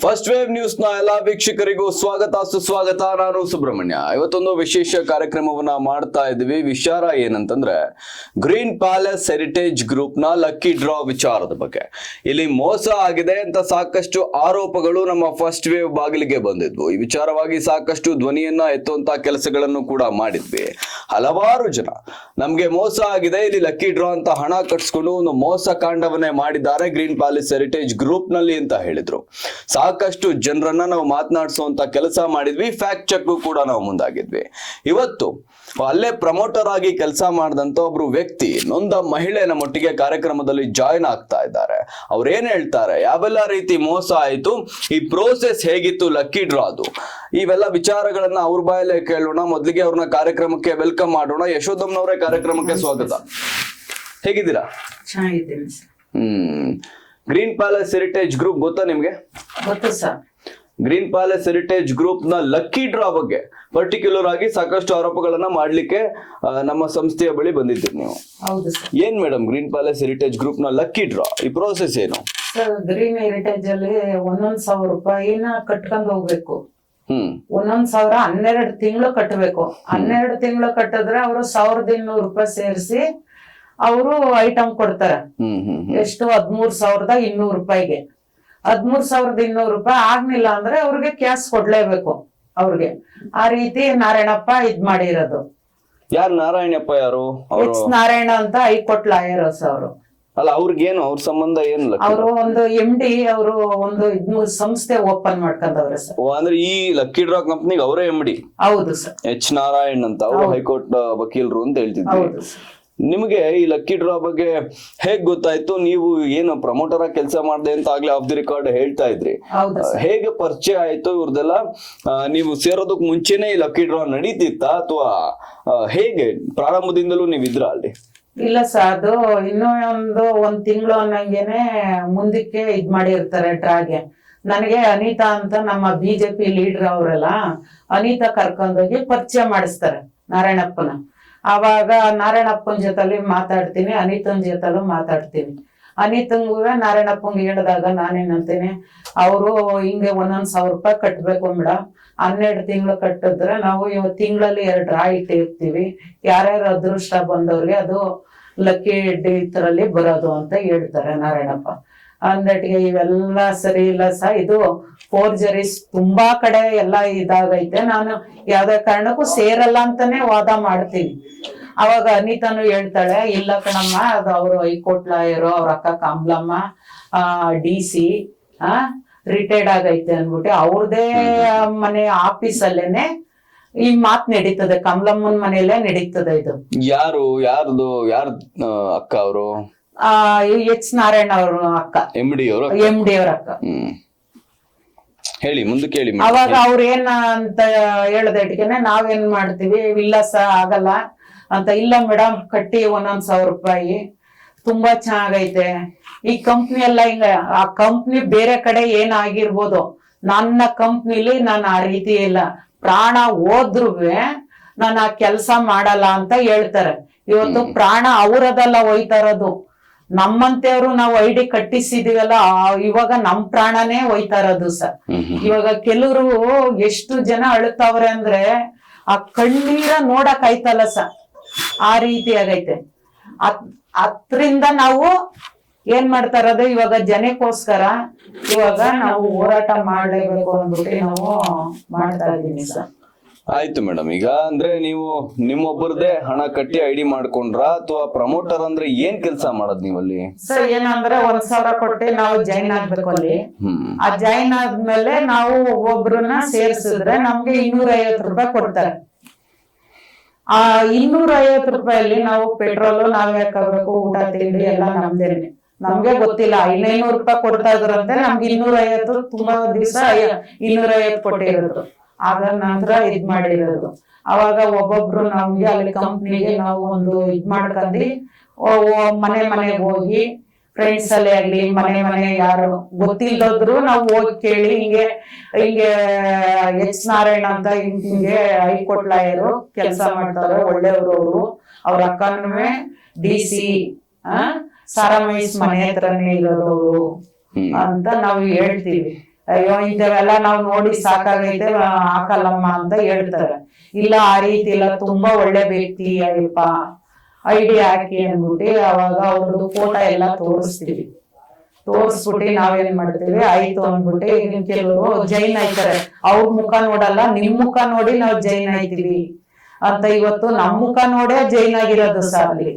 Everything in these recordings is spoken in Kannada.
ಫಸ್ಟ್ ವೇವ್ ನ್ಯೂಸ್ ನ ಎಲ್ಲಾ ವೀಕ್ಷಕರಿಗೂ ಸ್ವಾಗತ ಸುಸ್ವಾಗತ. ನಾನು ಸುಬ್ರಹ್ಮಣ್ಯ. ಇವತ್ತೊಂದು ವಿಶೇಷ ಕಾರ್ಯಕ್ರಮವನ್ನ ಮಾಡ್ತಾ ಇದ್ವಿ. ವಿಚಾರ ಏನಂತಂದ್ರೆ ಗ್ರೀನ್ ಪ್ಯಾಲೇಸ್ ಹೆರಿಟೇಜ್ ಗ್ರೂಪ್ ನ ಲಕ್ಕಿ ಡ್ರಾ ವಿಚಾರದ ಬಗ್ಗೆ. ಇಲ್ಲಿ ಮೋಸ ಆಗಿದೆ ಅಂತ ಸಾಕಷ್ಟು ಆರೋಪಗಳು ನಮ್ಮ ಫಸ್ಟ್ ವೇವ್ ಬಾಗಿಲಿಗೆ ಬಂದಿದ್ವು. ಈ ವಿಚಾರವಾಗಿ ಸಾಕಷ್ಟು ಧ್ವನಿಯನ್ನ ಎತ್ತುವಂತ ಕೆಲಸಗಳನ್ನು ಕೂಡ ಮಾಡಿದ್ವಿ. ಹಲವಾರು ಜನ ನಮ್ಗೆ ಮೋಸ ಆಗಿದೆ, ಇಲ್ಲಿ ಲಕ್ಕಿ ಡ್ರಾ ಅಂತ ಹಣ ಕಟ್ಸ್ಕೊಂಡು ಒಂದು ಮೋಸ ಕಾಂಡವನ್ನೇ ಮಾಡಿದ್ದಾರೆ ಗ್ರೀನ್ ಪ್ಯಾಲೇಸ್ ಹೆರಿಟೇಜ್ ಗ್ರೂಪ್ ನಲ್ಲಿ ಅಂತ ಹೇಳಿದ್ರು. ಸಾಕಷ್ಟು ಜನರನ್ನ ನಾವು ಮಾತನಾಡಿಸುವಂತ ಕೆಲಸ ಮಾಡಿದ್ವಿ. ಫ್ಯಾಕ್ಟ್ ಚೆಕ್ ಕೂಡ ನಾವು ಮುಂದಾಗಿದ್ವಿ. ಇವತ್ತು ಅಲ್ಲೇ ಪ್ರಮೋಟರ್ ಆಗಿ ಕೆಲಸ ಮಾಡಿದಂತ ಒಬ್ರು ವ್ಯಕ್ತಿ, ನೊಂದ ಮಹಿಳೆ ನಮ್ಮೊಟ್ಟಿಗೆ ಕಾರ್ಯಕ್ರಮದಲ್ಲಿ ಜಾಯಿನ್ ಆಗ್ತಾ ಇದ್ದಾರೆ. ಅವ್ರೇನ್ ಹೇಳ್ತಾರೆ, ಯಾವೆಲ್ಲ ರೀತಿ ಮೋಸ ಆಯ್ತು, ಈ ಪ್ರೋಸೆಸ್ ಹೇಗಿತ್ತು ಲಕ್ಕಿ ಡ್ರಾದು, ಇವೆಲ್ಲ ವಿಚಾರಗಳನ್ನ ಅವ್ರ ಬಾಯಲ್ಲೇ ಕೇಳೋಣ. ಮೊದಲಿಗೆ ಅವ್ರನ್ನ ಕಾರ್ಯಕ್ರಮಕ್ಕೆ ವೆಲ್ಕಮ್ ಮಾಡೋಣ. ಯಶೋಧಮ್ನವರೇ, ಕಾರ್ಯಕ್ರಮಕ್ಕೆ ಸ್ವಾಗತ. ಹೇಗಿದ್ದೀರಾ? ಚೆನ್ನಾಗಿದ್ದೀನಿ sir. Green palace heritage group ಗೊತ್ತಾ ನಿಮ್ಗೆ? ಗೊತ್ತು sir. Green palace heritage group ನ ಲಕ್ಕಿ ಡ್ರಾ ಬಗ್ಗೆ ಪರ್ಟಿಕ್ಯುಲರ್ ಆಗಿ ಸಾಕಷ್ಟು ಆರೋಪಗಳನ್ನ ಮಾಡ್ಲಿಕ್ಕೆ ನಮ್ಮ ಸಂಸ್ಥೆಯ ಬಳಿ ಬಂದಿದ್ದೀರಿ ನೀವು. ಹೌದು ಸರ್. ಏನ್ madam green palace heritage group ನ ಲಕ್ಕಿ ಡ್ರಾ, ಈ ಪ್ರೋಸೆಸ್ ಏನು? ಸರ್, ಗ್ರೀನ್ ಹೆರಿಟೇಜ್ ಅಲ್ಲಿ 1,000 ರೂಪಾಯಿನ ಕಟ್ಕೊಂಡ್ ಹೋಗ್ಬೇಕು. 1,000 12 ತಿಂಗಳು ಕಟ್ಟಬೇಕು. 12 ತಿಂಗಳು ಕಟ್ಟಿದ್ರೆ ಅವರು 1,200 ರೂಪಾಯಿ ಸೇರಿಸಿ ಅವರು ಐಟಮ್ ಕೊಡ್ತಾರೆ. ಎಷ್ಟು? 13,200 ರೂಪಾಯಿಗೆ. 13,200 ರೂಪಾಯಿ ಆಗ್ಲಿಲ್ಲ ಅಂದ್ರೆ ಅವ್ರಿಗೆ ಕ್ಯಾಶ್ ಕೊಡ್ಲೇಬೇಕು ಅವ್ರಿಗೆ. ಆ ರೀತಿ ನಾರಾಯಣಪ್ಪ ಇದ್ ಮಾಡಿರೋದು. ಯಾರು ನಾರಾಯಣಪ್ಪ? ಯಾರು? ಎಚ್ ನಾರಾಯಣ ಅಂತ ಹೈಕೋರ್ಟ್ ಲಾಯರ್ಸ್ ಅವರು. ಅಲ್ಲ, ಅವ್ರಿಗೇನು ಅವ್ರ ಸಂಬಂಧ ಏನು? ಅವರು ಒಂದು MD ಅವರು ಒಂದು ಸಂಸ್ಥೆ ಓಪನ್ ಮಾಡ್ಕೊಂಡವ್ರೆ ಸರ್. ಅಂದ್ರೆ ಈ ಲಕ್ಕಿ ಡ್ರಾ ಕಂಪ್ನಿಗೆ ಅವರೇ MD? ಹೌದು ಸರ್. ಎಚ್ ನಾರಾಯಣ್ ಅಂತ, ಅವರು ಹೈಕೋರ್ಟ್ ವಕೀಲರು ಅಂತ ಹೇಳ್ತಿದ್ರು. ಹೌದು ಸರ್. ನಿಮಗೆ ಈ ಲಕ್ಕಿ ಡ್ರಾ ಬಗ್ಗೆ ಹೇಗ್ ಗೊತ್ತಾಯ್ತು? ನೀವು ಏನು ಪ್ರಮೋಟರ್ ಆಗಿ ಕೆಲಸ ಮಾಡಿದೆ ಅಂತ ಆಗ್ಲೇ ಆಫ್ ದಿ ರೆಕಾರ್ಡ್ ಹೇಳ್ತಾ ಇದ್ರಿ. ಹೇಗೆ ಪರಿಚಯ ಆಯ್ತು ಇವ್ರದೆಲ್ಲ? ನೀವು ಸೇರೋದಕ್ ಮುಂಚೆನೆ ಈ ಲಕ್ಕಿ ಡ್ರಾ ನಡೀತಿತ್ತ ಅಥವಾ ಹೇಗೆ? ಪ್ರಾರಂಭದಿಂದಲೂ ನೀವ್ ಇದ್ರ ಅಲ್ಲಿ? ಇಲ್ಲ ಸರ್, ಅದು ಇನ್ನೂ ಒಂದ್ ತಿಂಗಳು ಅನ್ನಂಗೆನೆ ಮುಂದಕ್ಕೆ ಇದ್ ಮಾಡಿರ್ತಾರೆ ಡ್ರಾಗೆ. ನನಗೆ ಅನಿತಾ ಅಂತ ನಮ್ಮ BJP ಲೀಡರ್ ಅವರೆಲ್ಲ ಅನಿತಾ ಕರ್ಕೊಂಡೋಗಿ ಪರಿಚಯ ಮಾಡಿಸ್ತಾರೆ ನಾರಾಯಣಪ್ಪನ. ಆವಾಗ ನಾರಾಯಣಪ್ಪನ ಜೊತೆಲಿ ಮಾತಾಡ್ತೀನಿ, ಅನಿತನ್ ಜೊತೆಲೂ ಮಾತಾಡ್ತೀನಿ. ಅನಿತಂಗೂ ನಾರಾಯಣಪ್ಪಂಗೆ ಹೇಳಿದಾಗ ನಾನೇನಂತೀನಿ, ಅವರು ಹಿಂಗೆ 1,000 ರೂಪಾಯಿ ಕಟ್ಬೇಕು ಮೇಡಮ್. 12 ತಿಂಗಳು ಕಟ್ಟಿದ್ರೆ ನಾವು ತಿಂಗಳಲ್ಲಿ 2 ಡ್ರಾ ಇಟ್ಟಿರ್ತೀವಿ. ಯಾರ್ಯಾರು ಅದೃಷ್ಟ ಬಂದವ್ರಿಗೆ ಅದು ಲಕ್ಕಿ ಇದರಲ್ಲಿ ಬರೋದು ಅಂತ ಹೇಳ್ತಾರೆ ನಾರಾಯಣಪ್ಪ. ಅಂದಟ್ಟಿಗೆ ಇವೆಲ್ಲ ಸರಿ ಇಲ್ಲ ಸರ್, ಇದು ಫೋರ್ಜರೀಸ್ ತುಂಬಾ ಕಡೆ ಎಲ್ಲ ಇದಾಗೈತೆ, ನಾನು ಯಾವ್ದೇ ಕಾರಣಕ್ಕೂ ಸೇರಲ್ಲ ಅಂತಾನೆ ವಾದ ಮಾಡ್ತೀನಿ. ಅವಾಗ ಅನಿತಾನು ಹೇಳ್ತಾಳೆ, ಇಲ್ಲ ಕಣಮ್ಮ, ಅದು ಅವರು ಹೈಕೋರ್ಟ್ ಲಾಯರು, ಅವ್ರ ಅಕ್ಕ ಕಮಲಮ್ಮ DC ರಿಟೈರ್ಡ್ ಆಗೈತೆ ಅನ್ಬಿಟ್ಟು ಅವ್ರದೇ ಮನೆ ಆಫೀಸಲ್ಲೇನೆ ಈ ಮಾತ್ ನಡೀತದೆ. ಕಮಲಮ್ಮನ ಮನೆಯಲ್ಲೇ ನಡೀತದೆ ಇದು. ಯಾರು ಯಾರ ಅಕ್ಕ ಅವರು? ಎಚ್ ನಾರಾಯಣ ಅವ್ರ ಅಕ್ಕ, MD ಅವ್ರ ಅಕ್ಕ. ಹೇಳಿ, ಮುಂದಕ್ಕೆ ಹೇಳಿ. ಅವಾಗ ಅವ್ರ ಏನ್ ಅಂತ ಹೇಳ್ದಟ್ಟಿಗೆನೆ ನಾವೇನ್ ಮಾಡ್ತೀವಿ, ಇಲ್ಲ ಆಗಲ್ಲ ಅಂತ. ಇಲ್ಲ ಮೇಡಮ್, ಕಟ್ಟಿ 1,000 ರೂಪಾಯಿ, ತುಂಬಾ ಚೆನ್ನಾಗೈತೆ ಈ ಕಂಪ್ನಿ ಎಲ್ಲ. ಹಿಂಗ ಆ ಕಂಪ್ನಿ ಬೇರೆ ಕಡೆ ಏನಾಗಿರ್ಬೋದು, ನನ್ನ ಕಂಪ್ನಿಲಿ ನಾನು ಆ ರೀತಿ ಇಲ್ಲ, ಪ್ರಾಣ ಹೋದ್ರುವೆ ನಾನು ಆ ಕೆಲ್ಸ ಮಾಡಲ್ಲ ಅಂತ ಹೇಳ್ತಾರೆ. ಇವತ್ತು ಪ್ರಾಣ ಅವರದೆಲ್ಲ ಹೋಯ್ತಾ ಇರೋದು. ನಮ್ಮಂತೆಯವರು ನಾವು ID ಕಟ್ಟಿಸಿದೀವಲ್ಲ, ಇವಾಗ ನಮ್ ಪ್ರಾಣನೇ ಹೋಯ್ತಾ ಇರೋದು ಸರ್. ಇವಾಗ ಕೆಲವರು ಎಷ್ಟು ಜನ ಅಳುತ್ತವ್ರೆ ಅಂದ್ರೆ ಆ ಕಣ್ಣೀರ ನೋಡಕ್ ಆಯ್ತಲ್ಲ ಸರ್, ಆ ರೀತಿ ಆಗೈತೆ. ಅದ್ರಿಂದ ನಾವು ಏನ್ ಮಾಡ್ತಾ ಇರೋದು, ಇವಾಗ ಜನಕ್ಕೋಸ್ಕರ ಇವಾಗ ನಾವು ಹೋರಾಟ ಮಾಡಲೇಬೇಕು ಅಂದ್ಬಿಟ್ಟು ನಾವು ಮಾಡ್ತಾ ಇದೀನಿ ಸರ್. ಆಯ್ತು ಮೇಡಮ್. ಈಗ ಅಂದ್ರೆ ನೀವು ನಿಮ್ಮೊಬ್ಬರದೇ ಹಣ ಕಟ್ಟಿ ID ಮಾಡ್ಕೊಂಡ್ರ ಅಥವಾ ಪ್ರಮೋಟರ್ ಅಂದ್ರೆ ಏನ್ ಕೆಲಸ ಮಾಡೋದ್ ನೀವಲ್ಲಿ? ಸರ್, ಏನಂದ್ರೆ 1,000 ಕೊಟ್ಟು ನಾವು ಜಾಯಿನ್ ಆಗ್ಬೇಕು ಅಲ್ಲಿ. ಆ ಜಾಯಿನ್ ಆದ್ಮೇಲೆ ನಾವು ಒಬ್ಬೊಬ್ರನ್ನ ಸೇರಿಸಿದ್ರೆ ನಮ್ಗೆ 250 ರೂಪಾಯಿ ಕೊಡ್ತಾರೆ. ಆ 250 ರೂಪಾಯಲ್ಲಿ ನಾವು ಪೆಟ್ರೋಲ್ ನಾವೇ ಹಾಕಬೇಕು, ಊಟ ತಿಂಡಿ ಎಲ್ಲ ನಮ್ದೇನೆ. ನಮ್ಗೆ ಗೊತ್ತಿಲ್ಲ 500 ರೂಪಾಯಿ ಕೊಡ್ತಾ ಇದ್ರಂತೆ, ನಮ್ಗೆ 250 ತುಂಬಾ ದಿವಸ 250 ಕೊಟ್ಟಿರೋದು. ಅದ ನಂತರ ಇದ್ ಮಾಡಿರೋದು. ಅವಾಗ ಒಬ್ಬೊಬ್ರು ನಮ್ಗೆ ಅಲ್ಲಿ ಕಂಪ್ನಿಗೆ ನಾವು ಒಂದು ಇದ್ ಮಾಡ್ಕೊಂಡಿ ಮನೆಗೆ ಹೋಗಿ, ಫ್ರೆಂಡ್ಸ್ ಅಲ್ಲೇ ಆಗ್ಲಿ ಮನೆ ಯಾರು ಗೊತ್ತಿಲ್ಲದ್ರು ನಾವು ಹೋಗಿ ಕೇಳಿ, ಹಿಂಗೆ ಎಚ್ ನಾರಾಯಣ ಅಂತ ಹಿಂಗೆ ಹೈಕೋರ್ಟ್ ಲಾಯರು ಕೆಲಸ ಮಾಡ್ತಾರೆ, ಒಳ್ಳೆಯವರು ಅವರು, ಅವ್ರ ಅಕ್ಕನೂ DC ಸಾರಾಮೈಸ್ ಮನೆ ಹತ್ರನೇ ಇರೋದು ಅಂತ ನಾವು ಹೇಳ್ತೀವಿ. ಅಯ್ಯೋ ಇಂಥವೆಲ್ಲ ನಾವ್ ನೋಡಿ ಸಾಕಾಗೈತೆ ಹಾಕಲ್ಲಮ್ಮ ಅಂತ ಹೇಳ್ತಾರೆ. ಇಲ್ಲ ಆ ರೀತಿ ಇಲ್ಲ, ತುಂಬಾ ಒಳ್ಳೆ ವ್ಯಕ್ತಿ ಅಯ್ಯಪ್ಪ, ಐಡಿ ಹಾಕಿ ಅಂದ್ಬಿಟ್ಟು ಅವಾಗ ಅವ್ರದ್ದು ಫೋಟೋ ಎಲ್ಲ ತೋರಿಸ್ತೀವಿ. ತೋರಿಸ್ಬಿಟ್ಟು ನಾವೇನ್ ಮಾಡ್ತೀವಿ, ಆಯ್ತು ಅಂದ್ಬಿಟ್ಟು ಈಗ ಕೆಲವರು ಜೈನ್ ಆಯ್ತಾರೆ, ಅವ್ರ ಮುಖ ನೋಡಲ್ಲ, ನಿಮ್ ಮುಖ ನೋಡಿ ನಾವ್ ಜೈನ್ ಆಯ್ತೀವಿ ಅಂತ. ಇವತ್ತು ನಮ್ ಮುಖ ನೋಡೇ ಜೈನ್ ಆಗಿರೋದು ಸರ್ ಅಲ್ಲಿ.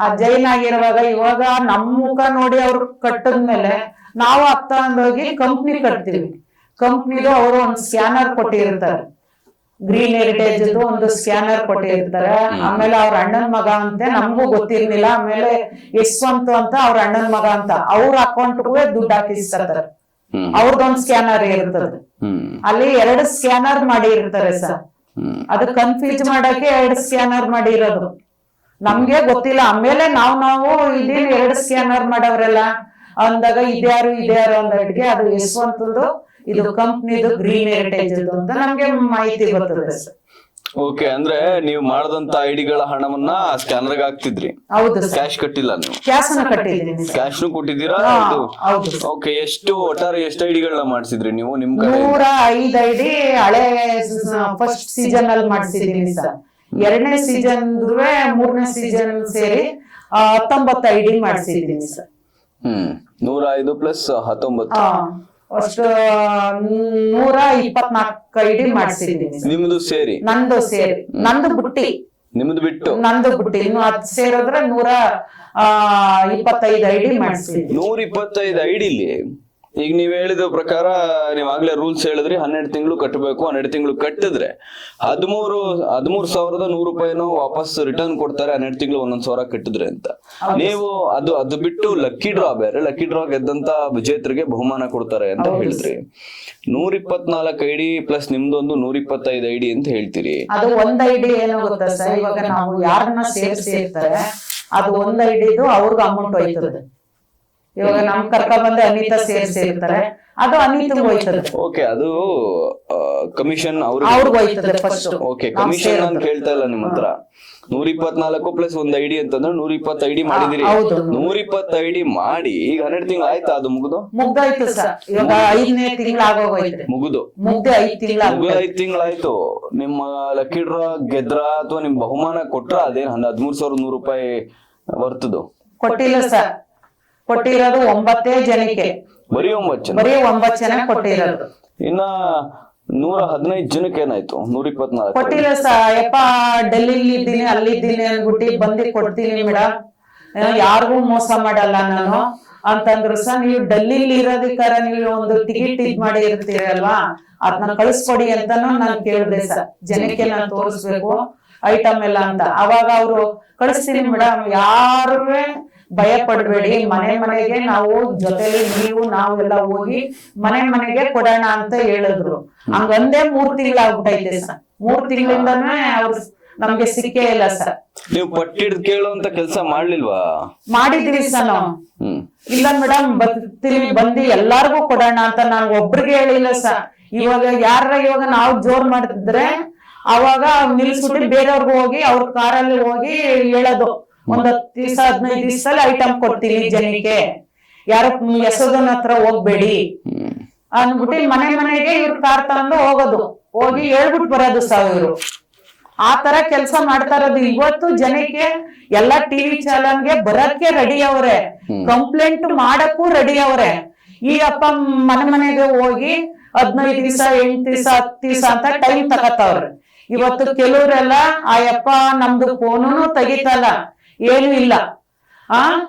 ಆ ಜೈನ್ ಆಗಿರುವಾಗ ಇವಾಗ ನಮ್ ಮುಖ ನೋಡಿ ಅವ್ರು ಕಟ್ಟದ್ಮೇಲೆ ನಾವು ಅತ್ತ ಅಂದೋಗಿ ಕಂಪ್ನಿ ಕಟ್ತೀವಿ. ಕಂಪ್ನಿದು ಅವರು ಒಂದು ಸ್ಕ್ಯಾನರ್ ಕೊಟ್ಟಿರ್ತಾರೆ, ಗ್ರೀನ್ ಹೆರಿಟೇಜ್ ಒಂದು ಸ್ಕ್ಯಾನರ್ ಕೊಟ್ಟಿರ್ತಾರೆ. ಆಮೇಲೆ ಅವ್ರ ಅಣ್ಣನ ಮಗ ಅಂತೆ, ನಮಗೂ ಗೊತ್ತಿರ್ಲಿಲ್ಲ. ಆಮೇಲೆ ಯಶವಂತ್ ಅಂತ ಅವ್ರ ಅಣ್ಣನ ಮಗ ಅಂತ, ಅವ್ರ ಅಕೌಂಟ್ಗೂ ದುಡ್ಡು ಹಾಕಿಸ್ತಾರೆ. ಅವ್ರದೊಂದು ಸ್ಕ್ಯಾನರ್ ಇರ್ತದೆ, ಅಲ್ಲಿ 2 ಸ್ಕ್ಯಾನರ್ ಮಾಡಿ ಇರ್ತಾರೆ ಸರ್. ಅದು ಕನ್ಫ್ಯೂಸ್ ಮಾಡಕ್ಕೆ 2 ಸ್ಕ್ಯಾನರ್ ಮಾಡಿರೋದು, ನಮ್ಗೆ ಗೊತ್ತಿಲ್ಲ. ಆಮೇಲೆ ನಾವು ಇದೇನು 2 ಸ್ಕ್ಯಾನರ್ ಮಾಡವ್ರೆಲ್ಲ ಅಂದಾಗ ಇದ್ಯಾರು ಅಂದಕ್ಕೆ ಅದು ಯಶವಂತದ್ದು, ಇದು ಕಂಪ್ನಿದು ಗ್ರೀನ್ ಹೆರಿಟೇಜ್ ಅಂತ ನಮ್ಗೆ ಮಾಹಿತಿ ಬರ್ತದೆ ಸರ್. ಓಕೆ, ಅಂದ್ರೆ ನೀವು ಮಾಡದಂತ ಐಡಿಗಳ ಹಣವನ್ನ ಸ್ಕ್ಯಾನರ್ ಹಾಕ್ತಿದ್ರಿ? ಹೌದು, ಕ್ಯಾಶ್ ಕಟ್ಟಿಲ್ಲ ನೀವು? ಕ್ಯಾಶ್ ಕಟ್ಟಿದ್ದೀನಿ. ಕ್ಯಾಶ್ ಕೊಟ್ಟಿದ್ದೀರಾ? ಓಕೆ, ಒಟ್ಟಾರೆ ಎಷ್ಟು ಐಡಿಗಳನ್ನ ಮಾಡಿಸಿದ್ರಿ ನೀವು ನಿಮ್ ಕಡೆ? 105 ಐಡಿ ಹಳೆ ಫಸ್ಟ್ ಸೀಸನ್ ಅಲ್ಲಿ ಮಾಡಿಸಿದೀನಿ ಸರ್. 2ನೇ ಸೀಸನ್ 3ನೇ ಸೀಸನ್ ಸೇರಿ 19 ಐಡಿ ಮಾಡಿಸಿದೀನಿ ಸರ್. 105 ಪ್ಲಸ್ 19 ಅಷ್ಟು 124 ಐಡಿ ಮಾಡಿಸಿದೀನಿ. ನಿಮ್ದು ಸೇರಿ? ನಂದು ಸೇರಿ, ನಂದು ಬುಟ್ಟಿ, ನಿಮ್ದು ಬಿಟ್ಟು ನಂದು ಬುಟ್ಟಿ ಇನ್ನು 10 ಸೇರಿದ್ರೆ 125 ಐಡಿ ಮಾಡಿಸಿದೀನಿ. 125 ಐಡಿಲಿ ಈಗ ನೀವ್ ಹೇಳಿದ ಪ್ರಕಾರ, ನೀವ್ ಆಗ್ಲೇ ರೂಲ್ಸ್ ಹೇಳಿದ್ರಿ 12 ತಿಂಗಳು ಕಟ್ಟಬೇಕು. 12 ತಿಂಗಳು ಕಟ್ಟಿದ್ರೆ 13,100 ರೂಪಾಯಿನೋ ವಾಪಸ್ ರಿಟರ್ನ್ ಕೊಡ್ತಾರೆ, 12 ತಿಂಗಳು 1,000 ಕಟ್ಟಿದ್ರೆ ಅಂತ. ನೀವು ಅದು ಬಿಟ್ಟು ಲಕ್ಕಿ ಡ್ರಾ ಬೇರೆ, ಲಕ್ಕಿ ಡ್ರಾ ಗೆದ್ದಂತ ವಿಜೇತರಿಗೆ ಬಹುಮಾನ ಕೊಡ್ತಾರೆ ಅಂತ ಹೇಳಿದ್ರಿ. 124 ಐಡಿ ಪ್ಲಸ್ ನಿಮ್ದೊಂದು 125 ಐಡಿ ಅಂತ ಹೇಳ್ತೀರಿ. ಅದು ಒಂದ್ ಐಡಿ ಏನೋ ಗೊತ್ತಾ ಸರ್, ಇವಾಗ ನಾವು ಯಾರನ್ನ ಸೇರ್ಸಿರ್ತಾರೆ ಅದು ಒಂದ್ ಐಡಿದು ಅವ್ರಿಗೆ ಅಮೌಂಟ್ ಹೋಯ್ತದೆ. ಇವಾಗ ನಮ್ ಕರ್ಕ ಬಂದು ಅನಿತಾ ಸೇರ್ಸಿರ್ತಾರೆ, ಅದು ಅನಿತಾ ಹೋಯ್ತದೆ. ಓಕೆ, ಅದು ಕಮಿಷನ್ ಅವ್ರಿಗೆ ಹೋಯ್ತದೆ ಫಸ್ಟ್. ಓಕೆ, ಕಮಿಷನ್ ನಾನು ಕೇಳ್ತಾ ಇಲ್ಲ ನಿಮ್ಮ ಹತ್ರ. 124 ಪ್ಲಸ್ 1 ಐಡಿ ಅಂತಂದ್ರೆ 120 ಐಡಿ ಮಾಡಿದಿರಿ. 120 ಐಡಿ ಮಾಡಿ ಈಗ 12 ತಿಂಗಳು ಆಯ್ತಾ? ಅದು ಮುಗ್ದಾಯ್ತು ಸರ್. ಇವಾಗ 5ನೇ ತಿಂಗಳು ಆಗೋಗೋಯ್ತು. ಮುಗ್ದೆ 5 ತಿಂಗಳಾಯ್ತು. ನಿಮ್ಮ ಲಕ್ಕಿ ಡ್ರಾ ಗೆದ್ರ ಅಥವಾ ನಿಮ್ ಬಹುಮಾನ ಕೊಟ್ರ ಅದೇನ್ 13,100 ರೂಪಾಯಿ ಬರ್ತದು? ಕೊಟ್ಟಿಲ್ಲ ಸರ್, ಕೊಟ್ಟಿರೋದು 9 ಜನಕ್ಕೆ. ಬರೀ 9 ಜನ ಕೊಟ್ಟಿರೋದು. ಇನ್ನ 115 ಜನಕ್ಕೆ ಏನಾಯ್ತು? 124 ಕೊಟ್ಟಿಲ್ಲ ಸರ್. ಯಪ್ಪ ಡೆಲ್ಲಿಲಿ ಇದ್ದೀನಿ, ಅಲ್ಲಿದ್ದೀನಿ ಅಂದ್ಬಿಟ್ಟು ಬಂದು ಕೊಡ್ತೀನಿ ಮೇಡಮ್, ಯಾರಿಗೂ ಮೋಸ ಮಾಡಲ್ಲ ನಾನು ಅಂತಂದ್ರು ಸರ್. ನೀವು ಡೆಲ್ಲಿಲಿ ಇರೋದಕ್ಕಾರ ನೀವು ಒಂದು ಟಿಕೆಟ್ ಮಾಡಿ ಇರ್ತೀರಲ್ವಾ, ಅದನ್ನ ಕಳಿಸ್ಕೊಡಿ ಅಂತಾನು ನಾನು ಕೇಳಿದೆ ಸರ್. ಜನಕ್ಕೆ ನಾನು ತೋರಿಸ್ಬೇಕು ಐಟಮ್ ಎಲ್ಲ ಅಂತ. ಅವಾಗ ಅವರು ಕಳಿಸ್ತೀನಿ ಮೇಡಮ್, ಯಾರು ಭಯ ಪಡ್ಬೇಡಿ, ಮನೆಗೆ ನಾವು ಜೊತೆಲಿ ನಾವೆಲ್ಲ ಹೋಗಿ ಮನೆಗೆ ಕೊಡೋಣ ಅಂತ ಹೇಳಿದ್ರು. ಹಂಗಂದೇ 3 ತಿಂಗಳಾಗ್ಬಿಟ್ಟೈತೆ ಸರ್. 3 ತಿಂಗಳಿಂದಾನೇ ಅವ್ರು ನಮ್ಗೆ ಸಿಕ್ಕೇ ಇಲ್ಲ ಸರ್. ನೀವು ಪಟ್ಟಿಡ್ ಕೇಳುವಂತ ಕೆಲಸ ಮಾಡ್ಲಿಲ್ವಾ? ಮಾಡಿದೀವಿ ಸರ್ ನಾವು. ಇಲ್ಲ ಮೇಡಮ್ ಬರ್ತೀವಿ, ಬಂದು ಎಲ್ಲಾರ್ಗು ಕೊಡೋಣ ಅಂತ ನಾನು ಒಬ್ರಿಗೆ ಹೇಳಿಲ್ಲ ಸರ್. ಇವಾಗ ನಾವು ಜೋರ್ ಮಾಡಿದ್ರೆ ಅವಾಗ ನಿಲ್ಸ್ಬಿಟ್ಟು ಬೇರೆಯವ್ರಿಗೂ ಹೋಗಿ ಅವ್ರ ಕಾರಲ್ಲಿ ಹೋಗಿ ಹೇಳೋದು, ಒಂದ್ 10 ದಿವಸ 15 ದಿವಸದಲ್ಲಿ ಐಟಮ್ ಕೊಡ್ತೀನಿ ಜನಕ್ಕೆ, ಯಾರ ಯಶೋಧನ ಹತ್ರ ಹೋಗ್ಬೇಡಿ ಅಂದ್ಬಿಟ್ಟು ಮನೆಗೆ ಇವ್ರ ಕಾರ್ ತಗೊಂಡು ಹೋಗಿ ಹೇಳ್ಬಿಟ್ಟು ಬರೋದು ಸರ್. ಇವ್ರು ಆ ತರ ಕೆಲಸ ಮಾಡ್ತಾ ಇರೋದು. ಇವತ್ತು ಜನಕ್ಕೆ ಎಲ್ಲಾ ಟಿವಿ ಚಾನಲ್ಗೆ ಬರಕ್ಕೆ ರೆಡಿ ಅವ್ರೆ, ಕಂಪ್ಲೇಂಟ್ ಮಾಡಕ್ಕೂ ರೆಡಿ ಅವ್ರೆ. ಈಗಪ್ಪ ಮನೆಗೆ ಹೋಗಿ 15 ದಿವಸ 8 ದಿವಸ 10 ದಿವಸ ಅಂತ ಟೈಮ್ ತಗತ್ತವ್ರೆ. ಇವತ್ತು ಕೆಲವರೆಲ್ಲ ಆಯಪ್ಪ ನಮ್ದು ಫೋನು ತೆಗಿತಲ್ಲ, ಏನು ಇಲ್ಲ,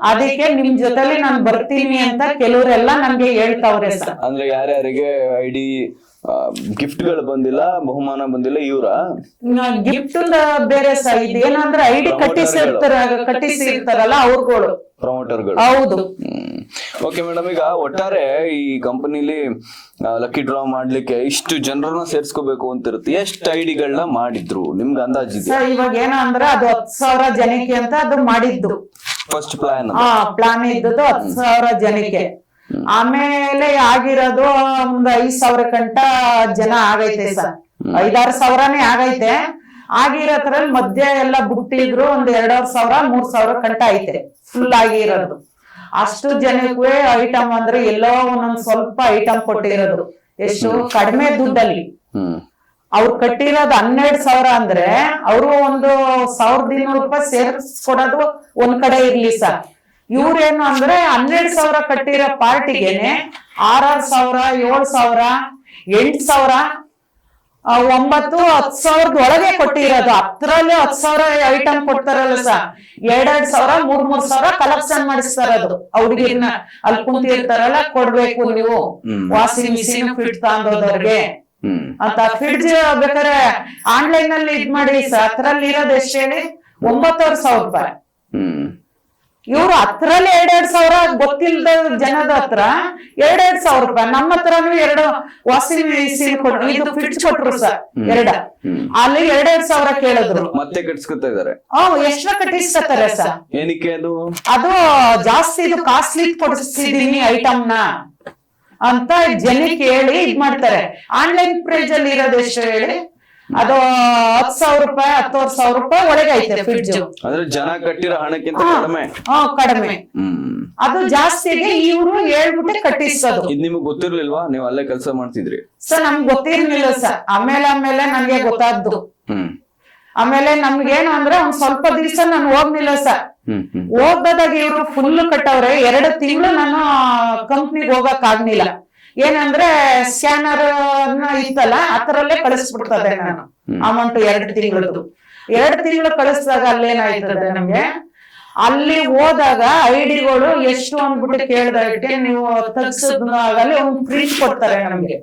ಅದಕ್ಕೆ ನಿಮ್ ಜೊತೆಲಿ ನಾನು ಬರ್ತೀನಿ ಅಂತ ಕೆಲವರೆಲ್ಲ ನಮ್ಗೆ ಹೇಳ್ತಾವ್ರೆ ಸರ್. ಅಂದ್ರೆ ಯಾರ್ಯಾರಿಗೆ ಐಡಿ ಗಿಫ್ಟ್ ಗಳು ಬಂದಿಲ್ಲ, ಬಹುಮಾನ ಬಂದಿಲ್ಲ, ಇವ್ರ ಗಿಫ್ಟ್ ಬೇರೆ ಸರ್. ಇದೇನಂದ್ರೆ ಐಡಿ ಕಟ್ಟಿಸಿರ್ತಾರಲ್ಲ ಅವ್ರುಗಳು, ಪ್ರಮೋಟರ್ಗಳು. ಹೌದು. ಓಕೆ ಮೇಡಮ್, ಈಗ ಒಟ್ಟಾರೆ ಈ ಕಂಪನಿಲಿ ಲಕ್ಕಿ ಡ್ರಾ ಮಾಡ್ಲಿಕ್ಕೆ ಇಷ್ಟು ಜನರನ್ನ ಸೇರ್ಸ್ಕೋಬೇಕು ಅಂತ ಇರುತ್ತೆ. ಎಷ್ಟು ಐಡಿಗಳನ್ನ ಮಾಡಿದ್ರು ನಿಮ್ಗೆ ಅಂದಾಜಿದೆ? ಇವಾಗ ಏನಂದ್ರೆ ಅದು 10,000 ಜನಕ್ಕೆ ಅಂತ ಅದು ಮಾಡಿದ್ದು ಫಸ್ಟ್ ಪ್ಲಾನ್ ಇದ್ದದ್ದು 10,000 ಜನಕ್ಕೆ. ಆಮೇಲೆ ಆಗಿರೋದು ಒಂದು 5,000 ಗಂಟ ಜನ ಆಗೈತೆ ಸರ್. 5-6 ಸಾವಿರನೇ ಆಗೈತೆ. ಆಗಿರೋದ್ರಲ್ಲಿ ಮಧ್ಯ ಎಲ್ಲ ಬಿಟ್ಟಿದ್ರು ಒಂದು 2,500 3,000 ಗಂಟ ಐತೆ ಫುಲ್ ಆಗಿರೋದು. ಅಷ್ಟು ಜನಕ್ಕೂ ಐಟಮ್ ಅಂದ್ರೆ ಎಲ್ಲೋ ಒಂದೊಂದ್ ಸ್ವಲ್ಪ ಐಟಮ್ ಕೊಟ್ಟಿರೋದು, ಎಷ್ಟು ಕಡಿಮೆ ದುಡ್ಡಲ್ಲಿ. ಅವ್ರು ಕಟ್ಟಿರೋದು 12,000 ಅಂದ್ರೆ ಅವರು ಒಂದು 1,200 ರೂಪಾಯಿ ಸೇರಿಸ್ಕೊಡೋದು ಒಂದ್ ಕಡೆ ಇರ್ಲಿ ಸರ್. ಇವ್ರೇನು ಅಂದ್ರೆ 12,000 ಕಟ್ಟಿರೋ ಪಾರ್ಟಿಗೆನೆ 6,000, 7,000, 8,000, 9,000, 10,000 ಒಳಗೆ ಕೊಟ್ಟಿರೋದು. ಹತ್ತರಲ್ಲಿ 10,000 ಐಟಮ್ ಕೊಡ್ತಾರಲ್ಲ ಸರ್, 2,000, 3,000 ಕಲೆಕ್ಷನ್ ಮಾಡಿಸ್ತಾರದು. ಅವ್ರಿಗಿನ್ನ ಅಲ್ಲಿ ಕುಂತಿರ್ತಾರಲ್ಲ, ಕೊಡ್ಬೇಕು ನೀವು ವಾಷಿಂಗ್ ಮಿಷಿನ್ ಫಿಟ್ ತಂದೋದವ್ರಿಗೆ ಅಂತ. ಫ್ರಿಡ್ಜ್ ಬೇಕಾದ್ರೆ ಆನ್ಲೈನ್ ಅಲ್ಲಿ ಇದ್ ಮಾಡಿ ಸರ್, ಹತ್ರಲ್ಲಿ ಇರೋದು ಎಷ್ಟು ಹೇಳಿ 9,000 ರೂಪಾಯಿ. ಇವ್ರು ಹತ್ರಲ್ಲಿ 2,000 ಗೊತ್ತಿಲ್ಲದ ಜನದ ಹತ್ರ 2,000 ರೂಪಾಯಿ. ನಮ್ಮ ಹತ್ರನು 2 ವಾಷಿಂಗ್ ಮಿಷಿನ್ ಕೊಟ್ರು, ಇದು ಫ್ರಿಡ್ಜ್ ಕೊಟ್ರು ಸರ್ 2. ಅಲ್ಲಿ 2,000 ಕೇಳಿದ್ರು, ಮತ್ತೆ ಕಟ್ಸ್ಕೊತಾ ಇದಾರೆ. ಎಕ್ಸ್ಟ್ರಾ ಕಟ್ಟಿಸ್ಕೊತಾರೆ ಸರ್. ಏನಕ್ಕೆ ಅದು ಜಾಸ್ತಿ ಇದು ಕಾಸ್ಟ್ಲಿ ಕೊಡಿಸಿದೀನಿ ಐಟಮ್ ನ ಅಂತ ಜನಕ್ಕೆ ಹೇಳಿ ಇದ್ ಮಾಡ್ತಾರೆ. ಆನ್ಲೈನ್ ಪ್ರೈಸ್ ಅಲ್ಲಿ ಇರೋದು ಎಷ್ಟು ಹೇಳಿ, ಅದು 10,000 ರೂಪಾಯಿ, 10,000 ರೂಪಾಯಿ ಒಳಗೆ ಐತೆ ಫ್ರಿಡ್ಜ್. ಅಂದ್ರೆ ಜನ ಕಟ್ಟಿರೋ ಹಣಕ್ಕಿಂತ ಕಡಿಮೆ. ಕಡಿಮೆ. ಅದು ಜಾಸ್ತಿಗೆ ಇವ್ರು ಹೇಳ್ಬಿಟ್ಟು ಕಟ್ಟಿಸೋದು. ಇದು ನಿಮ್ಗೆ ಗೊತ್ತಿರ್ಲಿಲ್ವಾ? ನೀವು ಅಲ್ಲೇ ಕೆಲಸ ಮಾಡ್ತಿದ್ರಿ ಸರ್? ನಮ್ಗೆ ಗೊತ್ತಿರ್ಲಿಲ್ಲ ಸರ್. ಆಮೇಲೆ ನನ್ಗೆ ಗೊತ್ತಾದ್ದು. ಆಮೇಲೆ ನಮ್ಗೇನು ಅಂದ್ರೆ ಒಂದ್ ಸ್ವಲ್ಪ ದಿವಸ ನಾನು ಹೋಗ್ಲಿಲ್ಲ ಸರ್. ಹೋಗದಾಗ ಇವ್ರು ಫುಲ್ ಕಟ್ಟವ್ರೆ. 2 ತಿಂಗಳು ನಾನು ಕಂಪ್ನಿಗೆ ಹೋಗಕ್ ಆಗ್ಲಿಲ್ಲ. ಏನಂದ್ರೆ ಸ್ಕ್ಯಾನರ್ ಇತ್ತಲ್ಲ, ಅದರಲ್ಲೇ ಕಳಿಸ್ಬಿಡ್ತದೆ ನಾನು ಅಮೌಂಟ್ 2 ತಿಂಗಳದ್ದು. 2 ತಿಂಗಳು ಕಳಿಸಿದಾಗ ಅಲ್ಲೇನಾಯ್ತದೆ ನಮ್ಗೆ, ಅಲ್ಲಿ ಹೋದಾಗ ಐಡಿಗಳು ಎಷ್ಟು ಅಂದ್ಬಿಟ್ಟು ಕೇಳ್ದಕ್ಕೆ ನೀವು ತೆಗ್ಸೋದಾಗಲ್ಲಿ ಒಂದು ಪ್ರಿಂಟ್ ಕೊಡ್ತಾರೆ ನಮ್ಗೆ.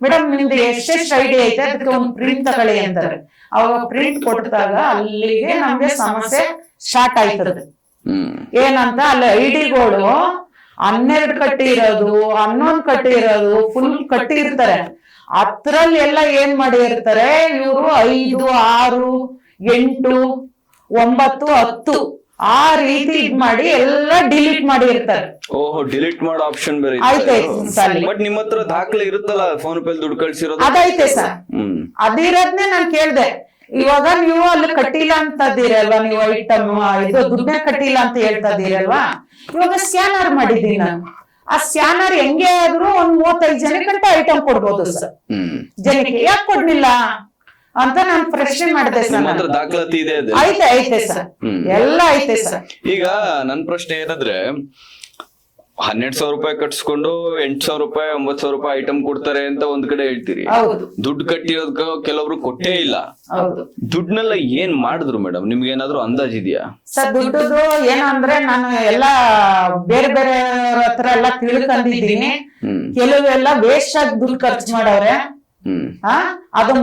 ಮೇಡಮ್ ನಿಮ್ದು ಎಷ್ಟೆಷ್ಟು ಐಡಿ ಐತೆ ಅದಕ್ಕೆ ಒಂದು ಪ್ರಿಂಟ್ ತಗೊಳ್ಳಿ ಅಂತಾರೆ. ಅವಾಗ ಪ್ರಿಂಟ್ ಕೊಟ್ಟಾಗ ಅಲ್ಲಿಗೆ ನಮ್ಗೆ ಸಮಸ್ಯೆ ಸ್ಟಾರ್ಟ್ ಆಯ್ತದೆ. ಏನಂತ ಅಲ್ಲಿ ಐಡಿಗಳು 12 ಕಟ್ಟಿರೋದು, 11 ಕಟ್ಟಿರೋದು, ಫುಲ್ ಕಟ್ಟಿರ್ತಾರೆ. ಅದ್ರಲ್ಲಿ ಎಲ್ಲ ಏನ್ ಮಾಡಿರ್ತಾರೆ ಇವರು 5, 6, 8, 9, 10 ಆ ರೀತಿ ಇದ್ ಮಾಡಿ ಎಲ್ಲ ಡಿಲೀಟ್ ಮಾಡಿರ್ತಾರೆ. ಓಹೋ, ಡಿಲೀಟ್ ಮಾಡೋ ಆಪ್ಷನ್ ಬೇರೆ ಬಟ್ ನಿಮ್ಮ ಹತ್ರ ದಾಖಲೆ ಇರುತ್ತಲ್ಲ, ಫೋನ್ ಪೇ ದುಡ್ಡು ಕಳ್ಸಿರೋದು ಅದೈತೆ ಸರ್. ಅದಿರೋದ್ನೇ ನಾನ್ ಕೇಳ್ದೆ. ಇವಾಗ ನೀವು ಅಲ್ಲಿ ಕಟ್ಟಿಲ್ಲ ಅಂತದ್ದೀರಲ್ವಾ, ನೀವು ಐಟಮ್ ಇದು ದುಡ್ಡೇ ಕಟ್ಟಿಲ್ಲ ಅಂತ ಹೇಳ್ತಾ ಇದೀರಲ್ವಾ, ಇವಾಗ ಸ್ಕ್ಯಾನರ್ ಮಾಡಿದೀನಿ ನಾನು. ಆ ಸ್ಕ್ಯಾನರ್ ಹೆಂಗೆ ಆದ್ರೂ ಒಂದ್ 35 ಜನಕ್ಕಂತ ಐಟಮ್ ಕೊಡ್ಬೋದು ಸರ್. ಜನಕ್ಕೆ ಯಾಕೆ ಕೊಡ್ಲಿಲ್ಲ ಅಂತ ನಾನು ಪ್ರಶ್ನೆ ಮಾಡಿದೆ ಸರ್. ದಾಖಲಾತಿ ಇದೆ? ಐತೆ ಸರ್, ಎಲ್ಲ ಐತೆ ಸರ್. ಈಗ ನನ್ ಪ್ರಶ್ನೆ ಏನಂದ್ರೆ, 12,000 ರೂಪಾಯಿ ಕಟ್ಸ್ಕೊಂಡು 8,000 ರೂಪಾಯಿ 9,000 ರೂಪಾಯಿ ಐಟಮ್ ಕೊಡ್ತಾರೆ ಅಂತ ಒಂದ್ ಕಡೆ ಹೇಳ್ತೀರಿ. ದುಡ್ಡು ಕಟ್ಟಿರೋದಕ್ಕ ಕೆಲವ್ರು ಕೊಟ್ಟೇ ಇಲ್ಲ. ದುಡ್ಡನ್ನೆಲ್ಲ ಏನ್ ಮಾಡಿದ್ರು ಮೇಡಮ್? ನಿಮ್ಗೆ ಏನಾದ್ರು ಅಂದಾಜ್ ಇದೆಯಾ ಸರ್? ದುಡ್ಡದು ಏನಂದ್ರೆ ನಾನು ಎಲ್ಲಾ ಬೇರೆ ಬೇರೆ ಹತ್ರ ಎಲ್ಲ ತಿಳ್ಕೊಂಡಿದ್ದೀನಿ. ಕೆಲವೆಲ್ಲ ವೇಸ್ಟ್ ಆಗಿ ದುಡ್ಡು ಖರ್ಚು ಮಾಡವ್ರೆ. ಅದು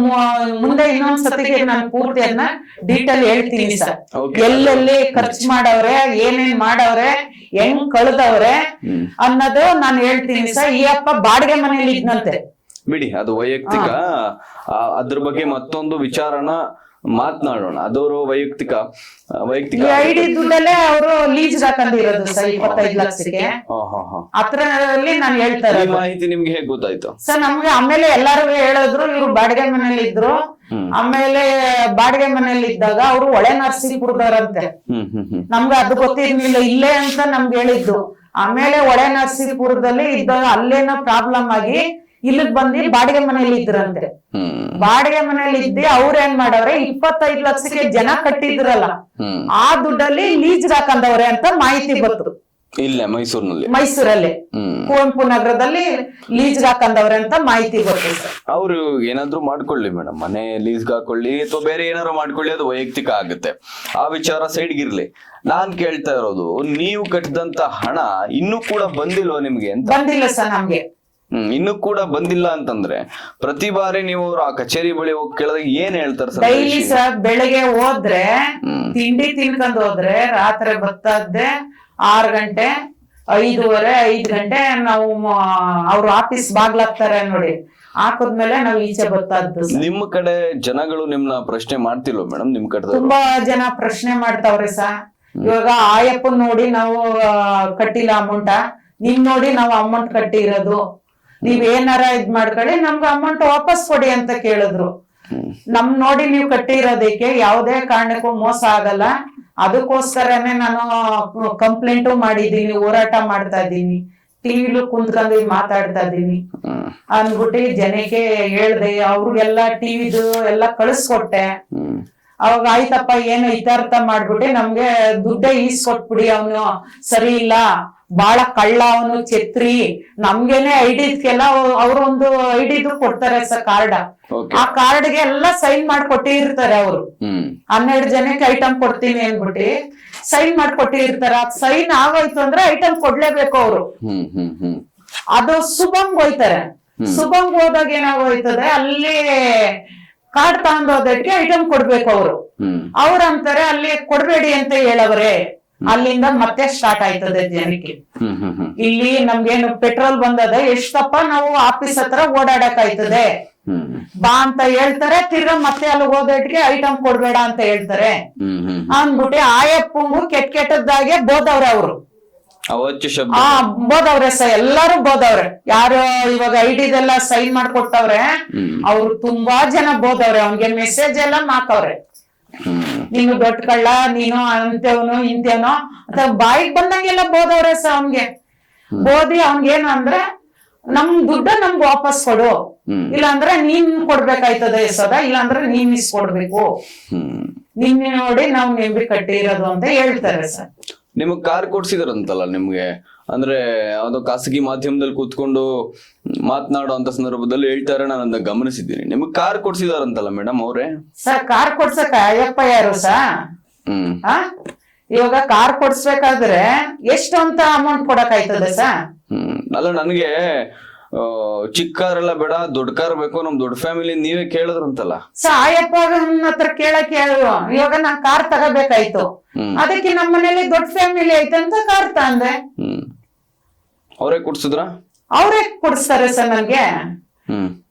ಮುಂದೆ ಇನ್ನೊಂದ್ಸತಿಗೆ ನಾನು ಪೂರ್ತಿ ಅದನ್ನ ಡೀಟೇಲ್ ಹೇಳ್ತೀನಿ ಸರ್. ಎಲ್ಲೆಲ್ಲಿ ಖರ್ಚು ಮಾಡವ್ರೆ, ಏನೇನ್ ಮಾಡವ್ರೆ, ಹೆಂಗ್ ಕಳ್ದವ್ರೆ ಅನ್ನೋದು ನಾನು ಹೇಳ್ತೀನಿ ಸರ್. ಈ ಅಪ್ಪ ಬಾಡಿಗೆ ಮನೇಲಿ ಇದ್ನಂತೆ. ಬಿಡಿ, ಅದು ವೈಯಕ್ತಿಕ. ಅದ್ರ ಬಗ್ಗೆ ಮತ್ತೊಂದು ವಿಚಾರನ ಮಾತನಾಡೋಣ. ಅದವರು ವೈಯಕ್ತಿಕ ಐಡಿ ದುಡ್ಡಲ್ಲೇ ಅವರು ಲೀಸ್ ಹಾಕೊಂಡಿರೋದು ಸರ್ 25 ಲಕ್ಷಕ್ಕೆ. ಅದ್ರಲ್ಲಿ ನಾನು ಹೇಳ್ತಾರೆ. ಮಾಹಿತಿ ನಿಮ್ಗೆ ಹೇಗ್ ಗೊತ್ತಾಯ್ತು ಸರ್? ನಮ್ಗೆ ಆಮೇಲೆ ಎಲ್ಲಾರು ಹೇಳಿದ್ರು ಇವ್ರು ಬಾಡಿಗೆ ಮನೇಲಿ ಇದ್ರು. ಆಮೇಲೆ ಬಾಡಿಗೆ ಮನೇಲಿ ಇದ್ದಾಗ ಅವರು ಹೊಳೆ ನರಸೀಪುರದವ್ರಂತೆ. ನಮ್ಗೆ ಅದು ಗೊತ್ತಿರ್ಲಿಲ್ಲ, ಇಲ್ಲೇ ಅಂತ ನಮ್ಗೆ ಹೇಳಿದ್ದು. ಆಮೇಲೆ ಹೊಳೆ ನರಸೀಪುರದಲ್ಲಿ ಇದ್ದಾಗ ಅಲ್ಲೇನೋ ಪ್ರಾಬ್ಲಮ್ ಆಗಿ ಇಲ್ಲಿಗ್ ಬಂದು ಬಾಡಿಗೆ ಮನೇಲಿ ಇದ್ರಂತೆ. ಬಾಡಿಗೆ ಮನೇಲಿ ಇದ್ದಿ ಅವ್ರ ಏನ್ ಮಾಡವ್ರೆ, 25 ಲಕ್ಷಕ್ಕೆ ಜನ ಕಟ್ಟಿದ್ರಲ್ಲ ಆ ದುಡ್ಡಲ್ಲಿ ಲೀಜ್ ಹಾಕಂದವ್ರೆ ಅಂತ ಮಾಹಿತಿ ಬಂತು. ಇಲ್ಲೇ ಮೈಸೂರಲ್ಲಿ ಕುವೆಂಪು ನಗರದಲ್ಲಿ ಲೀಸ್ ಹಾಕಂದವ್ರೆ ಅಂತ ಮಾಹಿತಿ ಬಂತು. ಅವ್ರು ಏನಾದ್ರು ಮಾಡ್ಕೊಳ್ಳಿ ಮೇಡಮ್, ಮನೆ ಲೀಸ್ ಹಾಕೊಳ್ಳಿ ಅಥವಾ ಬೇರೆ ಏನಾದ್ರು ಮಾಡ್ಕೊಳ್ಳಿ, ಅದು ವೈಯಕ್ತಿಕ ಆಗುತ್ತೆ. ಆ ವಿಚಾರ ಸೈಡ್ಗಿರ್ಲಿ. ನಾನ್ ಕೇಳ್ತಾ ಇರೋದು, ನೀವು ಕಟ್ಟಿದಂತ ಹಣ ಇನ್ನೂ ಕೂಡ ಬಂದಿಲ್ವಾ ನಿಮ್ಗೆ ಅಂತ? ಬಂದಿಲ್ಲ ಸರ್ ನಮ್ಗೆ. ಇನ್ನು ಕೂಡ ಬಂದಿಲ್ಲ ಅಂತಂದ್ರೆ ಪ್ರತಿ ಬಾರಿ ನೀವು ಆ ಕಚೇರಿ ಬಳಿ ಹೋಗಿ ಕೇಳಿದಾಗ ಏನ್ ಹೇಳ್ತಾರೆ ಸರ್? ಡೈಲಿ ಸರ್ ಬೆಳಗ್ಗೆ ಹೋದ್ರೆ ತಿಂಡಿ ತಿನ್ಕೊಂಡ್ ಹೋದ್ರೆ ರಾತ್ರಿ ಬರ್ತದ್ದೆ 6 ಗಂಟೆ, 5:30, 5 ಗಂಟೆ ನಾವು ಅವ್ರು ಆಫೀಸ್ ಬಾಗ್ಲಾಗ್ತಾರೆ ನೋಡಿ, ಹಾಕದ್ಮೇಲೆ ನಾವು ಈಚೆ ಬರ್ತದ್ದು. ನಿಮ್ಮ ಕಡೆ ಜನಗಳು ನಿಮ್ನ ಪ್ರಶ್ನೆ ಮಾಡ್ತಿಲ್ವ ಮೇಡಮ್? ನಿಮ್ ಕಡೆ ತುಂಬಾ ಜನ ಪ್ರಶ್ನೆ ಮಾಡ್ತಾವ್ರೆ ಸರ್. ಇವಾಗ ಆಯಪ್ಪನ್ ನೋಡಿ ನಾವು ಕಟ್ಟಿಲ್ಲ ಅಮೌಂಟ, ನಿಮ್ ನೋಡಿ ನಾವು ಅಮೌಂಟ್ ಕಟ್ಟಿರೋದು, ನೀವ್ ಏನಾರ ಇದ್ ಮಾಡ್ಕೊಳ್ಳಿ, ನಮ್ಗೆ ಅಮೌಂಟ್ ವಾಪಸ್ ಕೊಡಿ ಅಂತ ಕೇಳಿದ್ರು. ನಮ್ ನೋಡಿ ನೀವು ಕಟ್ಟಿರೋದಕ್ಕೆ ಯಾವುದೇ ಕಾರಣಕ್ಕೂ ಮೋಸ ಆಗಲ್ಲ, ಅದಕ್ಕೋಸ್ಕರನೇ ನಾನು ಕಂಪ್ಲೇಂಟು ಮಾಡಿದ್ದೀನಿ, ಹೋರಾಟ ಮಾಡ್ತಾ ಇದ್ದೀನಿ, ಟಿವಿಲು ಕುಂತ್ಕೊಂಡು ಮಾತಾಡ್ತಾ ಇದ್ದೀನಿ ಅಂದ್ಬಿಟ್ಟು ಜನಕ್ಕೆ ಹೇಳ್ದೆ. ಅವ್ರಿಗೆಲ್ಲ ಟಿವಿದು ಎಲ್ಲ ಕಳಿಸ್ಕೊಟ್ಟೆ. ಅವಾಗ ಆಯ್ತಪ್ಪ ಏನು ಇತ್ಯರ್ಥ ಮಾಡ್ಬಿಟ್ಟು ನಮ್ಗೆ ದುಡ್ಡೇ ಈಸ್ಕೊಟ್ಬಿಡಿ, ಅವನು ಸರಿ ಇಲ್ಲ, ಬಾಳ ಕಳ್ಳ ಅವನು, ಛತ್ರಿ, ನಮ್ಗೇನೆ ಐಡಿದ್ಗೆಲ್ಲ ಅವ್ರು ಒಂದು ಐಡಿದು ಕೊಡ್ತಾರೆ ಸರ್ ಕಾರ್ಡ್. ಆ ಕಾರ್ಡ್ಗೆ ಎಲ್ಲ ಸೈನ್ ಮಾಡ್ಕೊಟ್ಟಿರ್ತಾರೆ ಅವರು. 12 ಜನಕ್ಕೆ ಐಟಮ್ ಕೊಡ್ತೀನಿ ಅಂದ್ಬಿಟ್ಟು ಸೈನ್ ಮಾಡ್ಕೊಟ್ಟಿರ್ತಾರೆ. ಸೈನ್ ಆಗೋಯ್ತು ಅಂದ್ರೆ ಐಟಮ್ ಕೊಡ್ಲೇಬೇಕು ಅವರು. ಅದು ಶುಭಂಗ್ ಹೋಯ್ತಾರೆ. ಶುಭಂಗ್ ಹೋದಾಗ ಏನಾಗೋಯ್ತದೆ, ಅಲ್ಲಿ ಕಾರ್ಡ್ ತಗೊಂಡೋದಕ್ಕೆ ಐಟಮ್ ಕೊಡ್ಬೇಕು ಅವರು. ಅವ್ರಂತಾರೆ ಅಲ್ಲಿ ಕೊಡ್ಬೇಡಿ ಅಂತ ಹೇಳವ್ರೆ. ಅಲ್ಲಿಂದ ಮತ್ತೆ ಸ್ಟಾರ್ಟ್ ಆಯ್ತದೆ ಜನಕ್ಕೆ. ಇಲ್ಲಿ ನಮ್ಗೇನು ಪೆಟ್ರೋಲ್ ಬಂದದ, ಎಷ್ಟಪ್ಪ ನಾವು ಆಫೀಸ್ ಹತ್ರ ಓಡಾಡಕ್ ಆಯ್ತದೆ ಬಾ ಅಂತ ಹೇಳ್ತಾರೆ. ತಿರ್ಗಾ ಮತ್ತೆ ಅಲ್ಲಿ ಹೋದಟ್ಟಿಗೆ ಐಟಮ್ ಕೊಡ್ಬೇಡ ಅಂತ ಹೇಳ್ತಾರೆ ಅಂದ್ಬಿಟ್ಟು ಆಯಪ್ಪಂಗು ಕೆಟ್ಟದಾಗೆ ಬೋದವ್ರೆ ಅವರು. ಬೋದವ್ರೆ ಸರ್, ಎಲ್ಲಾರು ಬೋದವ್ರೆ. ಯಾರು ಇವಾಗ ಐಡಿದೆಲ್ಲ ಸೈನ್ ಮಾಡ್ಕೊಟ್ಟವ್ರೆ ಅವ್ರು ತುಂಬಾ ಜನ ಬೋದವ್ರೆ. ಅವ್ನ್ಗೆ ಮೆಸೇಜ್ ಎಲ್ಲ ಹಾಕವ್ರೆ, ನೀನು ದೊಡ್ಡ ಕಳ್ಳ, ನೀನು ಅಂತೇವನು ಇಂತೇವನು ಅಂತ ಬಾಯಿಗೆ ಬಂದಂಗೆಲ್ಲ ಬೋದವ್ರೆ ಸರ್. ಅವ್ನ್ಗೆ ಬೋದಿ ಅವ್ನ್ಗೇನು ಅಂದ್ರೆ ನಮ್ ದುಡ್ಡ ನಮ್ಗೆ ವಾಪಸ್ ಕೊಡು, ಇಲ್ಲಾಂದ್ರೆ ನೀನ್ ಕೊಡ್ಬೇಕಾಯ್ತದೆ ಸದಾ, ಇಲ್ಲಾಂದ್ರೆ ನೀನ್ ಇಸ್ಕೊಡ್ಬೇಕು, ನಿನ್ ನೋಡಿ ನಾವ್ ನೆಂಬಿ ಕಟ್ಟಿರೋದು ಅಂತ ಹೇಳ್ತಾರೆ ಸರ್. ನಿಮಗ್ ಕಾರ್ ಕೊಡ್ಸಿದಾರಂತಲ್ಲ ನಿಮ್ಗೆ, ಅಂದ್ರೆ ಯಾವ್ದೋ ಖಾಸಗಿ ಮಾಧ್ಯಮದಲ್ಲಿ ಕೂತ್ಕೊಂಡು ಮಾತನಾಡೋ ಅಂತ ಸಂದರ್ಭದಲ್ಲಿ ಹೇಳ್ತಾರೆ, ನಾನು ಅದನ್ನ ಗಮನಿಸಿದ್ದೀನಿ. ನಿಮಗ್ ಕಾರ್ ಕೊಡ್ಸಿದಾರಂತಲ್ಲ ಮೇಡಮ್ ಅವ್ರೆ? ಸರ್ ಕಾರ್ ಕೊಡ್ಸಕ ಅಯ್ಯಪ್ಪ ಯಾರು ಸರ್? ಇವಾಗ ಕಾರ್ ಕೊಡ್ಸ್ಬೇಕಾದ್ರೆ ಎಷ್ಟು ಅಂತ ಅಮೌಂಟ್ ಕೊಡಕ್ ಆಯ್ತದೆ ಸರ್? ಅಲ್ಲ, ನನಗೆ ಚಿಕ್ಕ ಕಾರ್ ಎಲ್ಲ ಬೇಡ, ದೊಡ್ಡ ಕಾರ್ ಬೇಕು, ನಮ್ ದೊಡ್ಡ ಫ್ಯಾಮಿಲಿ ನೀವೇ ಕೇಳಿದ್ರಂತಲ್ಲ ಸರ್. ಅಯ್ಯಪ್ಪ ಹತ್ರ ಕೇಳಕ್ ಹೇಳುವ, ಇವಾಗ ನಾನ್ ಕಾರ್ ತಗೋಬೇಕಾಯ್ತು, ಅದಕ್ಕೆ ನಮ್ಮ ಮನೇಲಿ ದೊಡ್ಡ ಫ್ಯಾಮಿಲಿ ಐತೆ ಅಂತ ಕಾರ್ ತಂದೆ. ಅವರೇ ಕೊಡ್ಸಿದ್ರ? ಅವ್ರೇ ಕೊಡಿಸ್ತಾರೆ ಸರ್ ನನ್ಗೆ.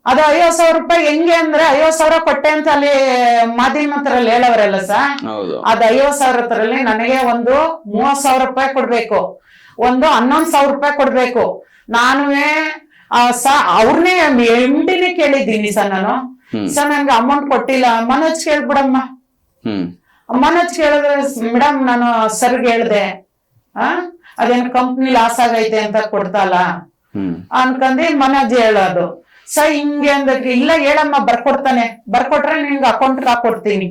ಅದು 50,000 ರೂಪಾಯಿ. ಹೆಂಗೆ ಅಂದ್ರೆ 50,000 ಕೊಟ್ಟೆ ಅಂತ ಅಲ್ಲಿ ಮಾಧ್ಯಮ ಹತ್ರಲ್ಲಿ ಹೇಳವ್ರಲ್ಲ ಸರ್. ಅದ್ 50,000 ಹತ್ರಲ್ಲಿ ನನಗೆ ಒಂದು 30,000 ರೂಪಾಯಿ ಕೊಡ್ಬೇಕು, ಒಂದು 11,000 ರೂಪಾಯಿ ಕೊಡ್ಬೇಕು. ನಾನುವೇ ಅವ್ರನ್ನೇ ಎಂಟಿನೇ ಕೇಳಿದ್ದೀನಿ ಸರ್ ನಾನು. ಸರ್ ನನ್ಗೆ ಅಮೌಂಟ್ ಕೊಟ್ಟಿಲ್ಲ, ಮನೋಜ್ ಕೇಳ್ಬಿಡಮ್ಮ. ಮನೋಜ್ ಕೇಳಿದ್ರೆ ಮೇಡಮ್ ನಾನು ಸರ್ಗೆ ಹೇಳ್ದೆ, ಅದೇನು ಕಂಪ್ನಿ ಲಾಸ್ ಆಗೈತೆ ಅಂತ ಕೊಡ್ತಲ್ಲ ಅನ್ಕಂದಿ ಮನೋಜ್ ಹೇಳೋದು. ಸರ್ ಹಿಂಗೆ ಅಂದ್ರೆ ಇಲ್ಲ ಹೇಳಮ್ಮ, ಬರ್ಕೊಡ್ತಾನೆ, ಬರ್ಕೊಟ್ರೆ ನಿನ್ಗೆ ಅಕೌಂಟ್ ಹಾಕೊಡ್ತೀನಿ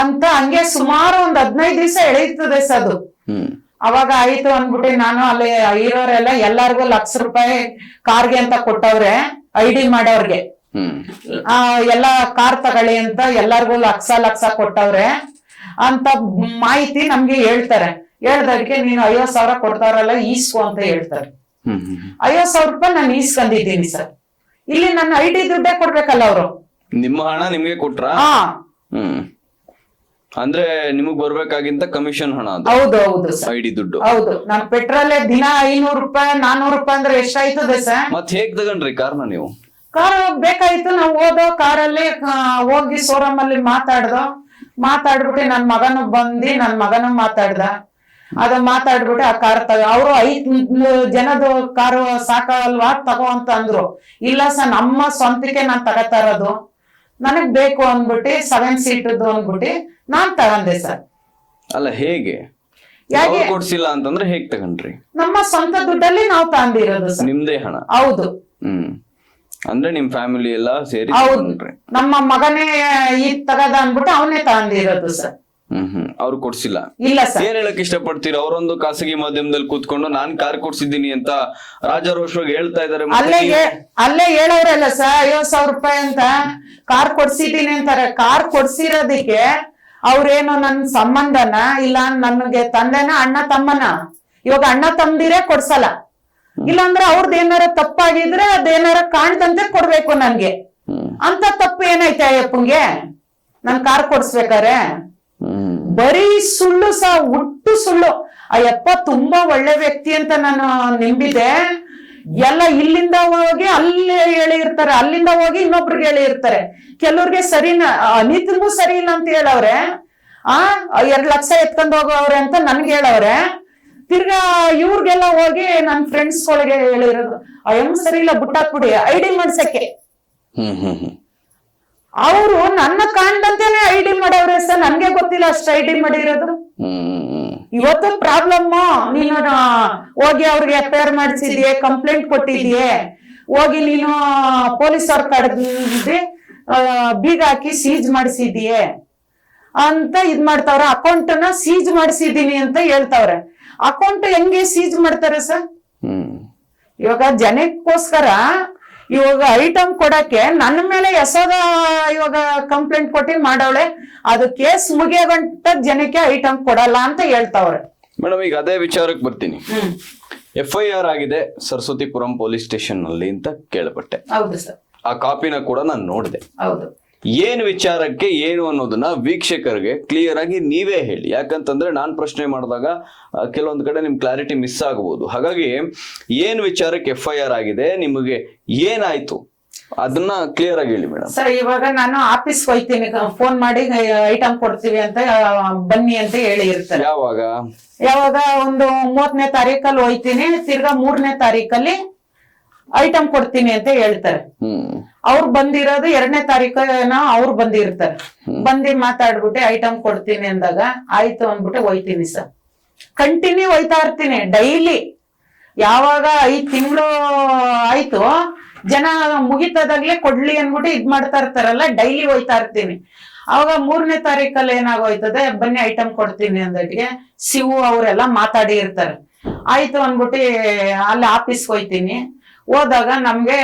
ಅಂತ. ಹಂಗೆ ಸುಮಾರು ಒಂದ್ 15 ದಿವಸ ಎಳೀತದೆ ಸರ್ ಅದು. ಅವಾಗ ಆಯ್ತು ಅಂದ್ಬಿಟ್ಟು ನಾನು ಅಲ್ಲಿ ಇರೋರೆಲ್ಲ ಎಲ್ಲಾರ್ಗು ಲಕ್ಷ ರೂಪಾಯಿ ಕಾರ್ಗೆ ಅಂತ ಕೊಟ್ಟವ್ರೆ, ಐಡಿ ಮಾಡೋರ್ಗೆ. ಎಲ್ಲ ಕಾರ್ ತಗೊಳ್ಳಿ ಅಂತ ಎಲ್ಲಾರ್ಗು ಲಕ್ಷ ಕೊಟ್ಟವ್ರೆ ಅಂತ ಮಾಹಿತಿ ನಮ್ಗೆ ಹೇಳ್ತಾರೆ. ಹೇಳ್ದಕ್ಕೆ ನೀನು 50,000 ಕೊಡ್ತಾರಲ್ಲ ಈಸ್ಕೊ ಅಂತ ಹೇಳ್ತಾರೆ. 50,000 ರೂಪಾಯಿ ನಾನು ಈಸ್ಕೊಂಡಿದ್ದೀನಿ ಸರ್. ಇಲ್ಲಿ ನನ್ನ ಐಡಿ ದುಡ್ಡೇ ಕೊಡ್ಬೇಕಲ್ಲ ಅವರು. ನಿಮ್ಮ ಹಣ ನಿಮ್ಗೆ ಕೊಟ್ರ? ಅಂದ್ರೆ ನಿಮಗ್ ಬರ್ಬೇಕಾಗಿಂತ ಕಮಿಷನ್ ಹಣ? ಹೌದು ಹೌದು ಸರ್, ಐಡಿ ದುಡ್ಡು. ಹೌದು. ನಮ್ ಪೆಟ್ರೋಲ್ ದಿನ 500 ರೂಪಾಯಿ 400 ರೂಪಾಯಿ ಅಂದ್ರೆ ಎಷ್ಟಾಯ್ತದೆ ಸರ್? ಮತ್ ಹೇಗ್ ತಗೊಂಡ್ರಿ ಕಾರ್ನ ನೀವು? ಕಾರ್ ಬೇಕಾಯ್ತು, ನಾವು ಹೋದೋ ಕಾರಲ್ಲಿ ಹೋಗಿ ಶೋರೂಮ್ ಅಲ್ಲಿ ಮಾತಾಡ್ಬಿಟ್ಟು ನನ್ ಮಗನು ಬಂದಿ, ನನ್ ಮಗನು ಮಾತಾಡ್ದ. ಅದ ಮಾತಾಡ್ಬಿಟ್ಟು ಆ ಕಾರ್ ಅವ್ರು 5 ಜನದ ಕಾರು ಸಾಕಲ್ವಾ ತಗೋ ಅಂತ ಅಂದ್ರು. ಇಲ್ಲ ಸರ್, ನಮ್ಮ ಸ್ವಂತಕ್ಕೆ ನಾನ್ ತಗೋತಾ ಇರೋದು, ನನಗ್ ಬೇಕು ಅಂದ್ಬಿಟ್ಟು 7 ಸೀಟದ್ದು ಅಂದ್ಬಿಟ್ಟು ನಾನ್ ತಗೊಂಡೆ ಸರ್. ಅಲ್ಲ, ಹೇಗೆ ಕೊಡ್ಸಿಲ್ಲ ಅಂತಂದ್ರೆ ಹೇಗ್ ತಗೊಂಡ್ರಿ? ನಮ್ಮ ಸ್ವಂತ ದುಡ್ಡಲ್ಲಿ ನಾವು ತಗೊಂಡಿರೋದು ಸರ್. ನಿಮ್ದೇ ಹಣ? ಹೌದು. ಅಂದ್ರೆ ನಿಮ್ ಫ್ಯಾಮಿಲಿ ಎಲ್ಲ ಸೇರಿ? ನಮ್ಮ ಮಗನೇ ಈಗ ತಗದ ಅನ್ಬಿಟ್ಟು ಅವನೇ ತಗೊಂಡಿರೋದು ಸರ್. ಅವ್ರು ಕೊಡ್ಸಿಲ್ಲ? ಇಲ್ಲ ಸರ್. ಏನ್ ಹೇಳಕ್ ಇಷ್ಟಪಡ್ತೀರ? ಅವರೊಂದು ಖಾಸಗಿ ಮಾಧ್ಯಮದಲ್ಲಿ ಕೂತ್ಕೊಂಡು ನಾನ್ ಕಾರ್ ಕೊಡ್ಸಿದ್ದೀನಿ ಅಂತ ರಾಜಾರೋಷವಾಗಿ ಹೇಳ್ತಾ ಇದಾರೆ. ಅಲ್ಲೇ ಹೇಳೋರಲ್ಲ ಸರ್, 50,000 ರೂಪಾಯಿ ಅಂತ ಕಾರ್ ಕೊಡ್ಸಿದ್ದೀನಿ ಅಂತಾರೆ. ಕಾರ್ ಕೊಡ್ಸಿರೋದಕ್ಕೆ ಅವ್ರೇನು ನನ್ ಸಂಬಂಧನ ಇಲ್ಲ, ನನಗೆ ತಂದೆನ ಅಣ್ಣ ತಮ್ಮನ? ಇವಾಗ ಅಣ್ಣ ತಮ್ಮದಿರೇ ಕೊಡ್ಸಲ್ಲ. ಇಲ್ಲಾಂದ್ರೆ ಅವ್ರದ್ದು ಏನಾರ ತಪ್ಪಾಗಿದ್ರೆ ಅದೇನಾರ ಕಾಣ್ದಂತೆ ಕೊಡ್ಬೇಕು ನನ್ಗೆ. ಅಂತ ತಪ್ಪು ಏನೈತೆ ಅಯ್ಯಪ್ಪಂಗೆ ನನ್ ಕಾರ್ ಕೊಡ್ಸ್ಬೇಕಾರೆ? ಬರೀ ಸುಳ್ಳು ಹುಟ್ಟು ಸುಳ್ಳು. ಅಯ್ಯಪ್ಪ ತುಂಬಾ ಒಳ್ಳೆ ವ್ಯಕ್ತಿ ಅಂತ ನಾನು ನಂಬಿದೆ. ಎಲ್ಲ ಇಲ್ಲಿಂದ ಹೋಗಿ ಅಲ್ಲಿ ಹೇಳಿರ್ತಾರೆ, ಅಲ್ಲಿಂದ ಹೋಗಿ ಇನ್ನೊಬ್ರಿಗೆ ಹೇಳಿರ್ತಾರೆ. ಕೆಲವ್ರಿಗೆ ಸರಿನ, ಅನಿತಂಗೂ ಸರಿ ಇಲ್ಲ ಅಂತ ಹೇಳವ್ರೆ. 2 ಲಕ್ಷ ಎತ್ಕೊಂಡ್ ಹೋಗವ್ರೆ ಅಂತ ನನ್ಗೆ ಹೇಳವ್ರೆ. ತಿರ್ಗಾ ಇವ್ರಿಗೆಲ್ಲ ಹೋಗಿ ನನ್ ಫ್ರೆಂಡ್ಸ್ ಒಳಗೆ ಹೇಳಿರೋದು, ಅಯ್ಯಮ್ಮ ಸರಿ ಇಲ್ಲ, ಬಿಟ್ಟಾಕ್ಬಿಡಿ ಐಡಿ ಮಾಡ್ಸಕ್ಕೆ. ಅವರು ನನ್ನ ಕಾಣ್ದಂತೆನೆ ಐಡಿ ಮಾಡವ್ರೆ ಸರ್, ನನ್ಗೆ ಗೊತ್ತಿಲ್ಲ ಅಷ್ಟು ಐಡಿ ಮಾಡಿರೋದು. ಇವತ್ತು ಪ್ರಾಬ್ಲಮ್, ನೀನು ಹೋಗಿ ಅವ್ರಿಗೆ ಎಫ್ಐಆರ್ ಮಾಡಿಸಿದ್ಯೆ, ಕಂಪ್ಲೇಂಟ್ ಕೊಟ್ಟಿದ್ಯೆ, ಹೋಗಿ ನೀನು ಪೊಲೀಸ್ ಅವ್ರ ಕಡೆದಿ ಬೀಗ ಹಾಕಿ ಸೀಜ್ ಮಾಡಿಸಿದ್ಯೆ ಅಂತ ಇದ್ ಮಾಡ್ತಾವ್ರ. ಅಕೌಂಟ್ ನ ಸೀಜ್ ಮಾಡಿಸಿದೀನಿ ಅಂತ ಹೇಳ್ತಾವ್ರೆ. ಅಕೌಂಟ್ ಹೆಂಗೆ ಸೀಜ್ ಮಾಡ್ತಾರೆ ಸರ್? ಇವಾಗ ಜನಕ್ಕೋಸ್ಕರ ಇವಾಗ ಐಟಮ್ ಕೊಡಕ್ಕೆ ನನ್ನ ಮೇಲೆ ಎಸೋದ ಇವಾಗ ಕಂಪ್ಲೇಂಟ್ ಕೊಟ್ಟಿ ಮಾಡವಳೆ, ಅದು ಕೇಸ್ ಮುಗಿಯೋಗಂಟ ಜನಕ್ಕೆ ಐಟಮ್ ಕೊಡಲ್ಲ ಅಂತ ಹೇಳ್ತಾವ್ರೆ. ಮೇಡಮ್, ಈಗ ಅದೇ ವಿಚಾರಕ್ಕೆ ಬರ್ತೀನಿ. FIR ಆಗಿದೆ ಸರಸ್ವತಿಪುರಂ ಪೊಲೀಸ್ ಸ್ಟೇಷನ್ ನಲ್ಲಿ ಅಂತ ಕೇಳ್ಪಟ್ಟೆ. ಹೌದು ಸರ್. ಆ ಕಾಪಿನ ಕೂಡ ನಾನು ನೋಡಿದೆ. ಹೌದು. ಏನ್ ವಿಚಾರಕ್ಕೆ ಏನು ಅನ್ನೋದನ್ನ ವೀಕ್ಷಕರಿಗೆ ಕ್ಲಿಯರ್ ಆಗಿ ನೀವೇ ಹೇಳಿ. ಯಾಕಂತಂದ್ರೆ ನಾನ್ ಪ್ರಶ್ನೆ ಮಾಡಿದಾಗ ಕೆಲವೊಂದು ಕಡೆ ನಿಮ್ ಕ್ಲಾರಿಟಿ ಮಿಸ್ ಆಗಬಹುದು. ಹಾಗಾಗಿ ಏನ್ ವಿಚಾರಕ್ಕೆ FIR ಆಗಿದೆ, ನಿಮಗೆ ಏನಾಯ್ತು ಅದನ್ನ ಕ್ಲಿಯರ್ ಆಗಿ ಹೇಳಿ ಮೇಡಮ್. ಸರ್, ಇವಾಗ ನಾನು ಆಫೀಸ್ ಹೋಯ್ತೀನಿ, ಫೋನ್ ಮಾಡಿ ಐಟಮ್ ಕೊಡ್ತೀವಿ ಅಂತ ಬನ್ನಿ ಅಂತ ಹೇಳಿ ಇರ್ತಾರೆ. ಯಾವಾಗ ಒಂದು 30ನೇ ತಾರೀಕಲ್ಲಿ ಹೋಯ್ತೀನಿ, ತಿರ್ಗಾ 3ನೇ ತಾರೀಕಲ್ಲಿ ಐಟಮ್ ಕೊಡ್ತೀನಿ ಅಂತ ಹೇಳ್ತಾರೆ. ಅವ್ರು ಬಂದಿರೋದು 2ನೇ ತಾರೀಕನ ಅವ್ರು ಬಂದಿರ್ತಾರೆ. ಬಂದಿ ಮಾತಾಡ್ಬಿಟ್ಟು ಐಟಮ್ ಕೊಡ್ತೀನಿ ಅಂದಾಗ ಆಯ್ತು ಅಂದ್ಬಿಟ್ಟು ಹೋಯ್ತೀನಿ ಸರ್. ಕಂಟಿನ್ಯೂ ಹೋಯ್ತಾ ಇರ್ತೀನಿ ಡೈಲಿ. ಯಾವಾಗ 5 ತಿಂಗಳು ಆಯ್ತು, ಜನ ಮುಗಿತದಾಗ್ಲೇ ಕೊಡ್ಲಿ ಅನ್ಬಿಟ್ಟು ಇದ್ ಮಾಡ್ತಾ ಇರ್ತಾರಲ್ಲ, ಡೈಲಿ ಹೋಯ್ತಾ ಇರ್ತೀನಿ. ಅವಾಗ 3ನೇ ತಾರೀಕಲ್ಲಿ ಏನಾಗೋಯ್ತದೆ, ಬನ್ನಿ ಐಟಮ್ ಕೊಡ್ತೀನಿ ಅಂದಟ್ಟಿಗೆ ಶಿವು ಅವರೆಲ್ಲ ಮಾತಾಡಿ ಇರ್ತಾರೆ. ಆಯ್ತು ಅನ್ಬಿಟ್ಟು ಅಲ್ಲಿ ಆಫೀಸ್ಗೆ ಹೋಯ್ತೀನಿ. ಹೋದಾಗ ನಮ್ಗೆ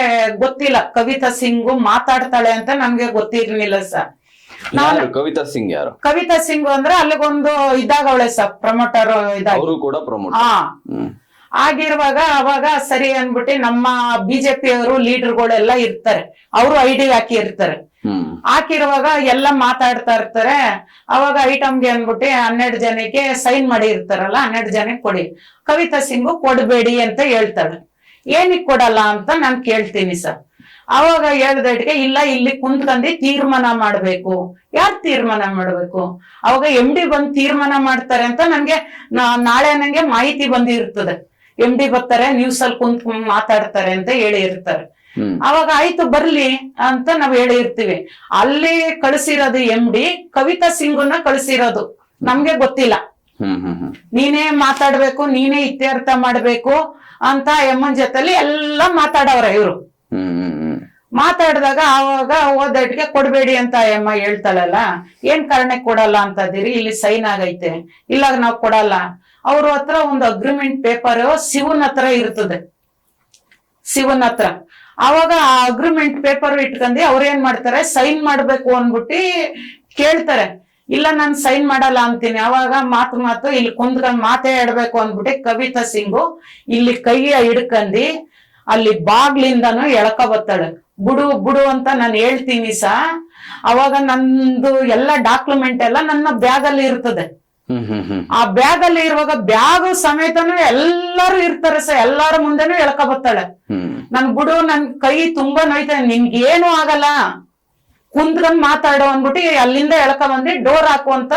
ಗೊತ್ತಿಲ್ಲ ಕವಿತಾ ಸಿಂಗು ಮಾತಾಡ್ತಾಳೆ ಅಂತ ನಮ್ಗೆ ಗೊತ್ತಿರ್ಲಿಲ್ಲ ಸರ್. ಕವಿತಾ ಸಿಂಗ್ ಯಾರು? ಕವಿತಾ ಸಿಂಗ್ ಅಂದ್ರೆ ಅಲ್ಲಿಗೊಂದು ಇದಾಗವಳೆ ಸರ್, ಪ್ರಮೋಟರ್ ಇದಾಗ. ಹಾ, ಆಗಿರುವಾಗ ಅವಾಗ ಸರಿ ಅನ್ಬಿಟ್ಟು ನಮ್ಮ ಬಿಜೆಪಿ ಅವರು ಲೀಡರ್ಗಳೆಲ್ಲ ಇರ್ತಾರೆ, ಅವರು ಐಡಿ ಹಾಕಿ ಇರ್ತಾರೆ. ಹಾಕಿರುವಾಗ ಎಲ್ಲ ಮಾತಾಡ್ತಾ ಇರ್ತಾರೆ. ಅವಾಗ ಐಟಮ್ಗೆ ಅನ್ಬಿಟ್ಟು 12 ಜನಕ್ಕೆ ಸೈನ್ ಮಾಡಿ ಇರ್ತಾರಲ್ಲ, 12 ಜನಕ್ಕೆ ಕೊಡಿ, ಕವಿತಾ ಸಿಂಗು ಕೊಡ್ಬೇಡಿ ಅಂತ ಹೇಳ್ತಾಳೆ. ಏನಿಕ್ ಕೊಡಲ್ಲ ಅಂತ ನಾನ್ ಕೇಳ್ತೀನಿ ಸರ್. ಅವಾಗ ಹೇಳ್ದಟ್ಟಿಗೆ ಇಲ್ಲ, ಇಲ್ಲಿ ಕುಂತ್ಕಂಡು ತೀರ್ಮಾನ ಮಾಡ್ಬೇಕು. ಯಾರು ತೀರ್ಮಾನ ಮಾಡ್ಬೇಕು? ಅವಾಗ MD ಬಂದ್ ತೀರ್ಮಾನ ಮಾಡ್ತಾರೆ ಅಂತ ನನ್ಗೆ ನಾಳೆ ನಂಗೆ ಮಾಹಿತಿ ಬಂದಿರ್ತದೆ. MD ಬರ್ತಾರೆ, ನ್ಯೂಸ್ ಅಲ್ಲಿ ಕುಂತ್ ಮಾತಾಡ್ತಾರೆ ಅಂತ ಹೇಳಿ ಇರ್ತಾರೆ. ಅವಾಗ ಆಯ್ತು ಬರ್ಲಿ ಅಂತ ನಾವ್ ಹೇಳಿ ಇರ್ತೀವಿ. ಅಲ್ಲಿ ಕಳಿಸಿರೋದು MD ಕವಿತಾ ಸಿಂಗುನ ಕಳಿಸಿರೋದು ನಮ್ಗೆ ಗೊತ್ತಿಲ್ಲ. ನೀನೇ ಮಾತಾಡ್ಬೇಕು, ನೀನೇ ಇತ್ಯರ್ಥ ಮಾಡ್ಬೇಕು ಅಂತ ಎಮ್ಮನ್ ಜೊತೆಲಿ ಎಲ್ಲ ಮಾತಾಡವ್ರೆ ಇವ್ರು. ಮಾತಾಡಿದಾಗ ಅವಾಗ ಓದಟ್ಟಿಗೆ ಕೊಡ್ಬೇಡಿ ಅಂತ ಅಮ್ಮ ಹೇಳ್ತಾಳಲ್ಲ, ಏನ್ ಕಾರಣಕ್ಕೆ ಕೊಡಲ್ಲ ಅಂತದಿರಿ, ಇಲ್ಲಿ ಸೈನ್ ಆಗೈತೆ, ಇಲ್ಲ ನಾವ್ ಕೊಡಲ್ಲ. ಅವ್ರ ಹತ್ರ ಒಂದು ಅಗ್ರಿಮೆಂಟ್ ಪೇಪರ್ ಶಿವನ್ ಹತ್ರ ಇರ್ತದೆ, ಶಿವನ್ ಹತ್ರ. ಅವಾಗ ಆ ಅಗ್ರಿಮೆಂಟ್ ಪೇಪರ್ ಇಟ್ಕೊಂಡಿ ಅವ್ರೇನ್ ಮಾಡ್ತಾರೆ, ಸೈನ್ ಮಾಡ್ಬೇಕು ಅನ್ಬಿಟ್ಟು ಕೇಳ್ತಾರೆ. ಇಲ್ಲ ನಾನ್ ಸೈನ್ ಮಾಡಲ್ಲ ಅಂತೀನಿ. ಅವಾಗ ಮಾತು ಇಲ್ಲಿ ಕುಂದ್ಕೊಂಡ್ ಮಾತಾಡ್ಬೇಕು ಅಂದ್ಬಿಟ್ಟು ಕವಿತಾ ಸಿಂಗು ಇಲ್ಲಿ ಕೈಯ ಹಿಡ್ಕಂಡಿ ಅಲ್ಲಿ ಬಾಗ್ಲಿಂದನು ಎಳ್ಕ ಬತ್ತಾಳೆ. ಬಿಡು ಅಂತ ನಾನು ಹೇಳ್ತೀನಿ ಸಾ. ಅವಾಗ ನಂದು ಎಲ್ಲ ಡಾಕ್ಯುಮೆಂಟ್ ಎಲ್ಲ ನನ್ನ ಬ್ಯಾಗ್ ಅಲ್ಲಿ ಇರ್ತದೆ. ಆ ಬ್ಯಾಗ್ ಅಲ್ಲಿ ಇರುವಾಗ ಬ್ಯಾಗ್ ಸಮೇತನು ಎಲ್ಲಾರು ಇರ್ತಾರೆ ಸರ್, ಎಲ್ಲಾರ ಮುಂದೆನು ಎಳ್ಕ ಬತ್ತಾಳೆ. ನನ್ ಬಿಡು, ನನ್ ಕೈ ತುಂಬಾ ನೋಯ್ತಾ, ನಿನ್ಗೇನು ಆಗಲ್ಲ, ಕುಂತ್ಕೊಂಡ್ ಮಾತಾಡೋ ಅಂದ್ಬಿಟ್ಟು ಅಲ್ಲಿಂದ ಎಳ್ಕ ಬಂದಿ ಡೋರ್ ಹಾಕು ಅಂತ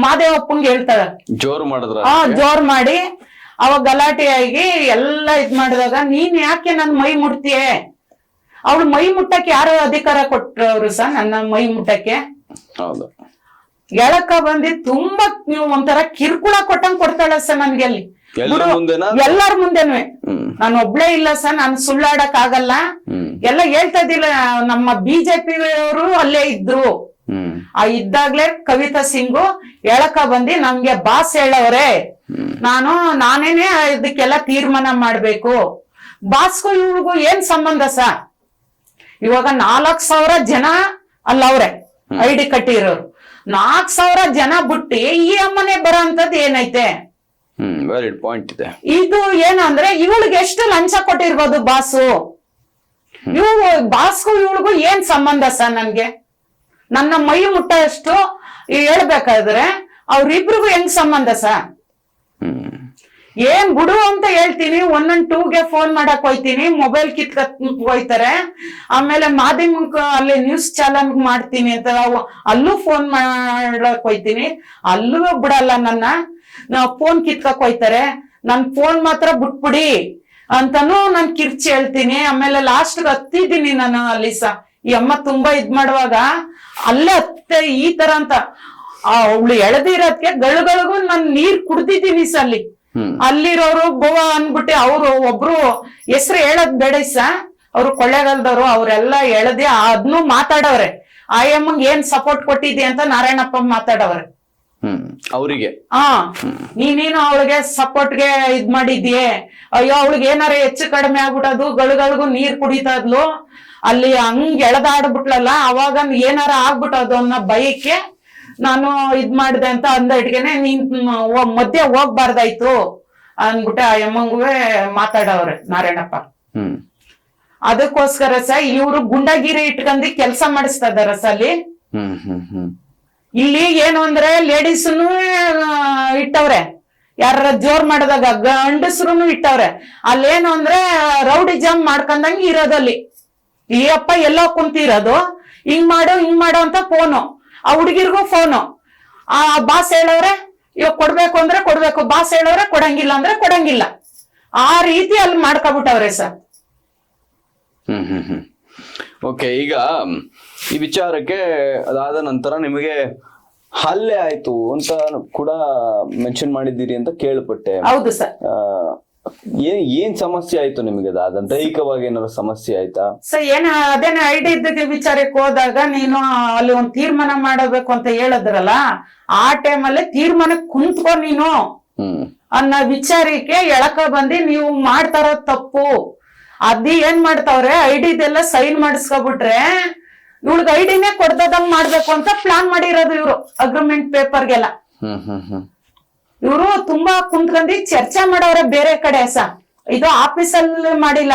ಮಾದೇವಪ್ಪಂಗೆ ಹೇಳ್ತಾಳೆ. ಜೋರ್ ಮಾಡಿ ಅವಾಗ ಗಲಾಟೆ ಆಗಿ ಎಲ್ಲ ಇದ್ ಮಾಡಿದಾಗ, ನೀನ್ ಯಾಕೆ ನನ್ ಮೈ ಮುಟ್ತೀಯೇ? ಅವಳು ಮೈ ಮುಟ್ಟಕ್ಕೆ ಯಾರು ಅಧಿಕಾರ ಕೊಟ್ಟವ್ರು ಸರ್ ನನ್ನ ಮೈ ಮುಟ್ಟಕ್ಕೆ? ಎಳಕ ಬಂದಿ ತುಂಬಾ ಒಂಥರ ಕಿರ್ಕುಳ ಕೊಟ್ಟಂಗ್ ಕೊಡ್ತಾಳೆ ಸರ್ ನನ್ಗೆ ಅಲ್ಲಿ ಎಲ್ಲಾರ ಮುಂದೆನು. ನಾನು ಒಬ್ಳೇ ಇಲ್ಲ ಸರ್, ನಾನು ಸುಳ್ಳಾಡಕ್ ಆಗಲ್ಲ. ಎಲ್ಲ ಹೇಳ್ತಾ ಇದ್ದಿಲ್ಲ, ನಮ್ಮ ಬಿಜೆಪಿ ಅವರು ಅಲ್ಲೇ ಇದ್ರು. ಆ ಇದ್ದಾಗ್ಲೇ ಕವಿತಾ ಸಿಂಗು ಎಳಕ ಬಂದಿ ನಮ್ಗೆ ಬಾಸ್ ಹೇಳವ್ರೆ, ನಾನೇನೆ ಇದಕ್ಕೆಲ್ಲ ತೀರ್ಮಾನ ಮಾಡ್ಬೇಕು. ಬಾಸ್ಗೂ ಇವ್ರಿಗೂ ಏನ್ ಸಂಬಂಧ ಸರ್? ಇವಾಗ 4,000 ಜನ ಅಲ್ಲವ್ರೆ ಐಡಿ ಕಟ್ಟಿರೋರು. 4,000 ಜನ ಬಿಟ್ಟು ಈ ಅಮ್ಮನೆ ಬರೋ ಅಂತದ್ ಏನೈತೆ? ಪಾಯಿಂಟ್ ಇದೆ. ಇದು ಏನಂದ್ರೆ ಇವಳಿಗೆ ಎಷ್ಟು ಲಂಚ ಕೊಟ್ಟಿರ್ಬೋದು ಬಾಸು? ಬಾಸ್ಗೂ ಇವಳಿಗೂ ಏನ್ ಸಂಬಂಧ ಸರ್? ನನ್ಗೆ ನನ್ನ ಮೈ ಮುಟ್ಟಷ್ಟು ಹೇಳ್ಬೇಕಾದ್ರೆ ಅವ್ರಿಬ್ರಿಗೂ ಹೆಂಗ್ ಸಂಬಂಧ ಸರ್? ಏನ್ ಬಿಡು ಅಂತ ಹೇಳ್ತೀನಿ. 112ಗೆ ಫೋನ್ ಮಾಡಕ್ ಹೋಯ್ತೀನಿ, ಮೊಬೈಲ್ ಕಿತ್ಕ ಹೋಯ್ತಾರೆ. ಆಮೇಲೆ ಮಾಧ್ಯಮಕ್ಕೆ ಅಲ್ಲಿ ನ್ಯೂಸ್ ಚಾನಲ್ ಮಾಡ್ತೀನಿ ಅಂತ ಅಲ್ಲೂ ಫೋನ್ ಮಾಡಕ್ ಹೋಯ್ತೀನಿ, ಅಲ್ಲೂ ಬಿಡಲ್ಲ ನನ್ನ. ಫೋನ್ ಕಿತ್ಕಕ್ ಹೋಯ್ತಾರೆ, ನನ್ ಫೋನ್ ಮಾತ್ರ ಬಿಟ್ಬಿಡಿ ಅಂತಾನು ನಾನ್ ಕಿರ್ಚಿ ಹೇಳ್ತೀನಿ. ಆಮೇಲೆ ಲಾಸ್ಟ್ ಹತ್ತಿದ್ದೀನಿ ನಾನು ಅಲ್ಲಿ ಈ ಅಮ್ಮ ತುಂಬಾ ಇದ್ ಮಾಡುವಾಗ ಅಲ್ಲೇ ಹತ್ತೆ ಈ ತರ ಅಂತ ಅವಳು ಎಳೆದಿರೋದಕ್ಕೆ ಗಳಿಗಳಿಗೂ ನಾನ್ ನೀರ್ ಕುಡ್ದಿದ್ದೀನಿ ಅಲ್ಲಿ. ಅಲ್ಲಿರೋರು ಬೋವ ಅನ್ಬಿಟ್ಟು ಅವ್ರು ಒಬ್ರು ಹೆಸರು ಹೇಳದ್ ಬೇಡ ಅವ್ರು ಕೊಳ್ಳೇಗಾಲದವ್ರು ಅವ್ರೆಲ್ಲ ಎಳೆದಿ ಅದ್ನು ಮಾತಾಡವ್ರೆ. ಆಯಮ್ಮಂಗ್ ಏನ್ ಸಪೋರ್ಟ್ ಕೊಟ್ಟಿದ್ದಿ ಅಂತ ನಾರಾಯಣಪ್ಪ ಮಾತಾಡವ್ರೆ. ಅವರಿಗೆ ನೀನೇನು ಅವಳಿಗೆ ಸಪೋರ್ಟ್ಗೆ ಇದ್ ಮಾಡಿದ್ಯೆ, ಅಯ್ಯೋ ಅವಳಿಗೆ ಏನಾರ ಹೆಚ್ಚು ಕಡಿಮೆ ಆಗ್ಬಿಟ್ಟದು, ಗಳಿಗಳಿಗೂ ನೀರ್ ಕುಡಿತದ್ಲು, ಅಲ್ಲಿ ಹಂಗ್ ಎಳೆದಾಡ್ಬಿಟ್ಲಲ್ಲ, ಅವಾಗ ಏನಾರ ಆಗ್ಬಿಟ್ಟದು ಅನ್ನೋ ಭಯಕ್ಕೆ ನಾನು ಇದ್ ಮಾಡಿದೆ ಅಂತ ಅಂದ ಇಟ್ಗೆನೆ ನೀನ್ ಮಧ್ಯೆ ಹೋಗ್ಬಾರ್ದಾಯ್ತು ಅನ್ಬಿಟ್ಟೆ ಆ ಯಮ್ಮಂಗುವೆ ಮಾತಾಡವ್ರೆ ನಾರಾಯಣಪ್ಪ. ಅದಕ್ಕೋಸ್ಕರ ಇವ್ರು ಗುಂಡಗಿರಿ ಇಟ್ಕೊಂಡಿ ಕೆಲ್ಸ ಮಾಡಿಸ್ತಾ ಇದಾರ ಅಲ್ಲಿ. ಇಲ್ಲಿ ಏನು ಅಂದ್ರೆ ಲೇಡೀಸ್ನು ಇಟ್ಟವ್ರೆ, ಯಾರ ಜೋರ್ ಮಾಡಿದಾಗ ಗಂಡಸ್ರುನು ಇಟ್ಟವ್ರೆ. ಅಲ್ಲೇನು ಅಂದ್ರೆ ರೌಡಿ ಜಾಮ್ ಮಾಡ್ಕೊಂಡಂಗ ಇರೋದಲ್ಲಿ ಈ ಅಪ್ಪ ಎಲ್ಲೋ ಕುಂತಿರೋದು, ಹಿಂಗ್ ಮಾಡು ಅಂತ ಫೋನು, ಆ ಹುಡುಗಿರ್ಗೂ ಫೋನು. ಆ ಬಾಸ್ ಹೇಳವ್ರೆ ಇವಾಗ ಕೊಡ್ಬೇಕು ಅಂದ್ರೆ ಕೊಡ್ಬೇಕು, ಬಾಸ್ ಹೇಳವ್ರೆ ಕೊಡಂಗಿಲ್ಲ ಅಂದ್ರೆ ಕೊಡಂಗಿಲ್ಲ. ಆ ರೀತಿ ಅಲ್ಲಿ ಮಾಡ್ಕೊಬಿಟ್ಟವ್ರೆ ಸರ್. ಓಕೆ, ಈಗ ಈ ವಿಚಾರಕ್ಕೆ ಅದಾದ ನಂತರ ನಿಮಗೆ ಹಲ್ಲೆ ಆಯ್ತು ಅಂತ ಕೂಡ ಮೆನ್ಷನ್ ಮಾಡಿದ್ದೀರಿ ಅಂತ ಕೇಳ್ಪಟ್ಟೆ. ಹೌದು ಸರ್. ಏನ್ ಸಮಸ್ಯೆ ಆಯ್ತು ನಿಮಗೆ? ಅದ ದೈಹಿಕವಾಗಿ ಏನಾದ್ರು ಸಮಸ್ಯೆ ಆಯ್ತಾ? ಸರ್ ಅದೇನ ಐಡಿ ಇದ್ದ ವಿಚಾರಕ್ಕೆ ಹೋದಾಗ ನೀನು ಅಲ್ಲಿ ಒಂದ್ ತೀರ್ಮಾನ ಮಾಡಬೇಕು ಅಂತ ಹೇಳಿದ್ರಲ್ಲ, ಆ ಟೈಮಲ್ಲಿ ತೀರ್ಮಾನಕ್ಕೆ ಕುಂತ್ಕೊ ನೀನು ಅನ್ನೋ ವಿಚಾರಕ್ಕೆ ಎಳಕ ಬಂದಿ ನೀವು ಮಾಡ್ತಾರ ತಪ್ಪು. ಅದಿ ಏನ್ ಮಾಡ್ತಾವ್ರೆ, ಐಡಿದೆಲ್ಲ ಸೈನ್ ಮಾಡಿಸ್ಕೊಬಿಟ್ರೆ ಇವ್ಳಿಗೆ ಐಡಿನೇ ಕೊಡ್ತದಂಗ್ ಮಾಡ್ಬೇಕು ಅಂತ ಪ್ಲಾನ್ ಮಾಡಿರೋದು ಇವ್ರು ಅಗ್ರಿಮೆಂಟ್ ಪೇಪರ್ಗೆಲ್ಲ. ಇವರು ತುಂಬಾ ಕುಂತ್ಕೊಂಡಿ ಚರ್ಚೆ ಮಾಡವ್ರೆ ಬೇರೆ ಕಡೆ ಇದು ಆಫೀಸಲ್ಲಿ ಮಾಡಿಲ್ಲ.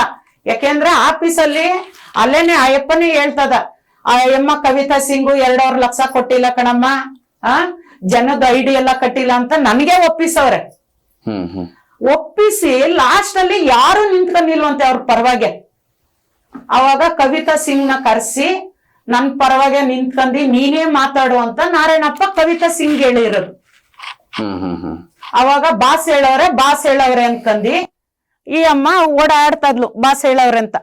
ಯಾಕೆಂದ್ರೆ ಆಫೀಸಲ್ಲಿ ಅಲ್ಲೇನೆ ಅಯ್ಯಪ್ಪನೇ ಹೇಳ್ತದ, ಆ ಅಯ್ಯಮ್ಮ ಕವಿತಾ ಸಿಂಗು 2.5 ಲಕ್ಷ ಕೊಟ್ಟಿಲ್ಲ ಕಣಮ್ಮ, ಜನದ ಐಡಿ ಎಲ್ಲ ಕಟ್ಟಿಲ್ಲ ಅಂತ ನನಗೆ ಒಪ್ಪಿಸವ್ರೆ. ಒಪ್ಪಿಸಿ ಲಾಸ್ಟ್ ಅಲ್ಲಿ ಯಾರು ನಿಂತ್ಕೊಂಡಿಲ್ವಂತೆ ಅವ್ರ ಪರವಾಗಿ. ಅವಾಗ ಕವಿತಾ ಸಿಂಗ್ ನ ಕರ್ಸಿ ನನ್ ಪರವಾಗಿ ನಿಂತ್ಕೊಂಡಿ ನೀನೇ ಮಾತಾಡು ಅಂತ ನಾರಾಯಣಪ್ಪ ಕವಿತಾ ಸಿಂಗ್ ಹೇಳಿರೋದು. ಅವಾಗ ಬಾಸ್ ಹೇಳವ್ರೆ ಅನ್ಕಂದಿ ಈ ಅಮ್ಮ ಓಡಾಡ್ತದ್ಲು ಬಾಸ್ ಹೇಳವ್ರೆ ಅಂತ.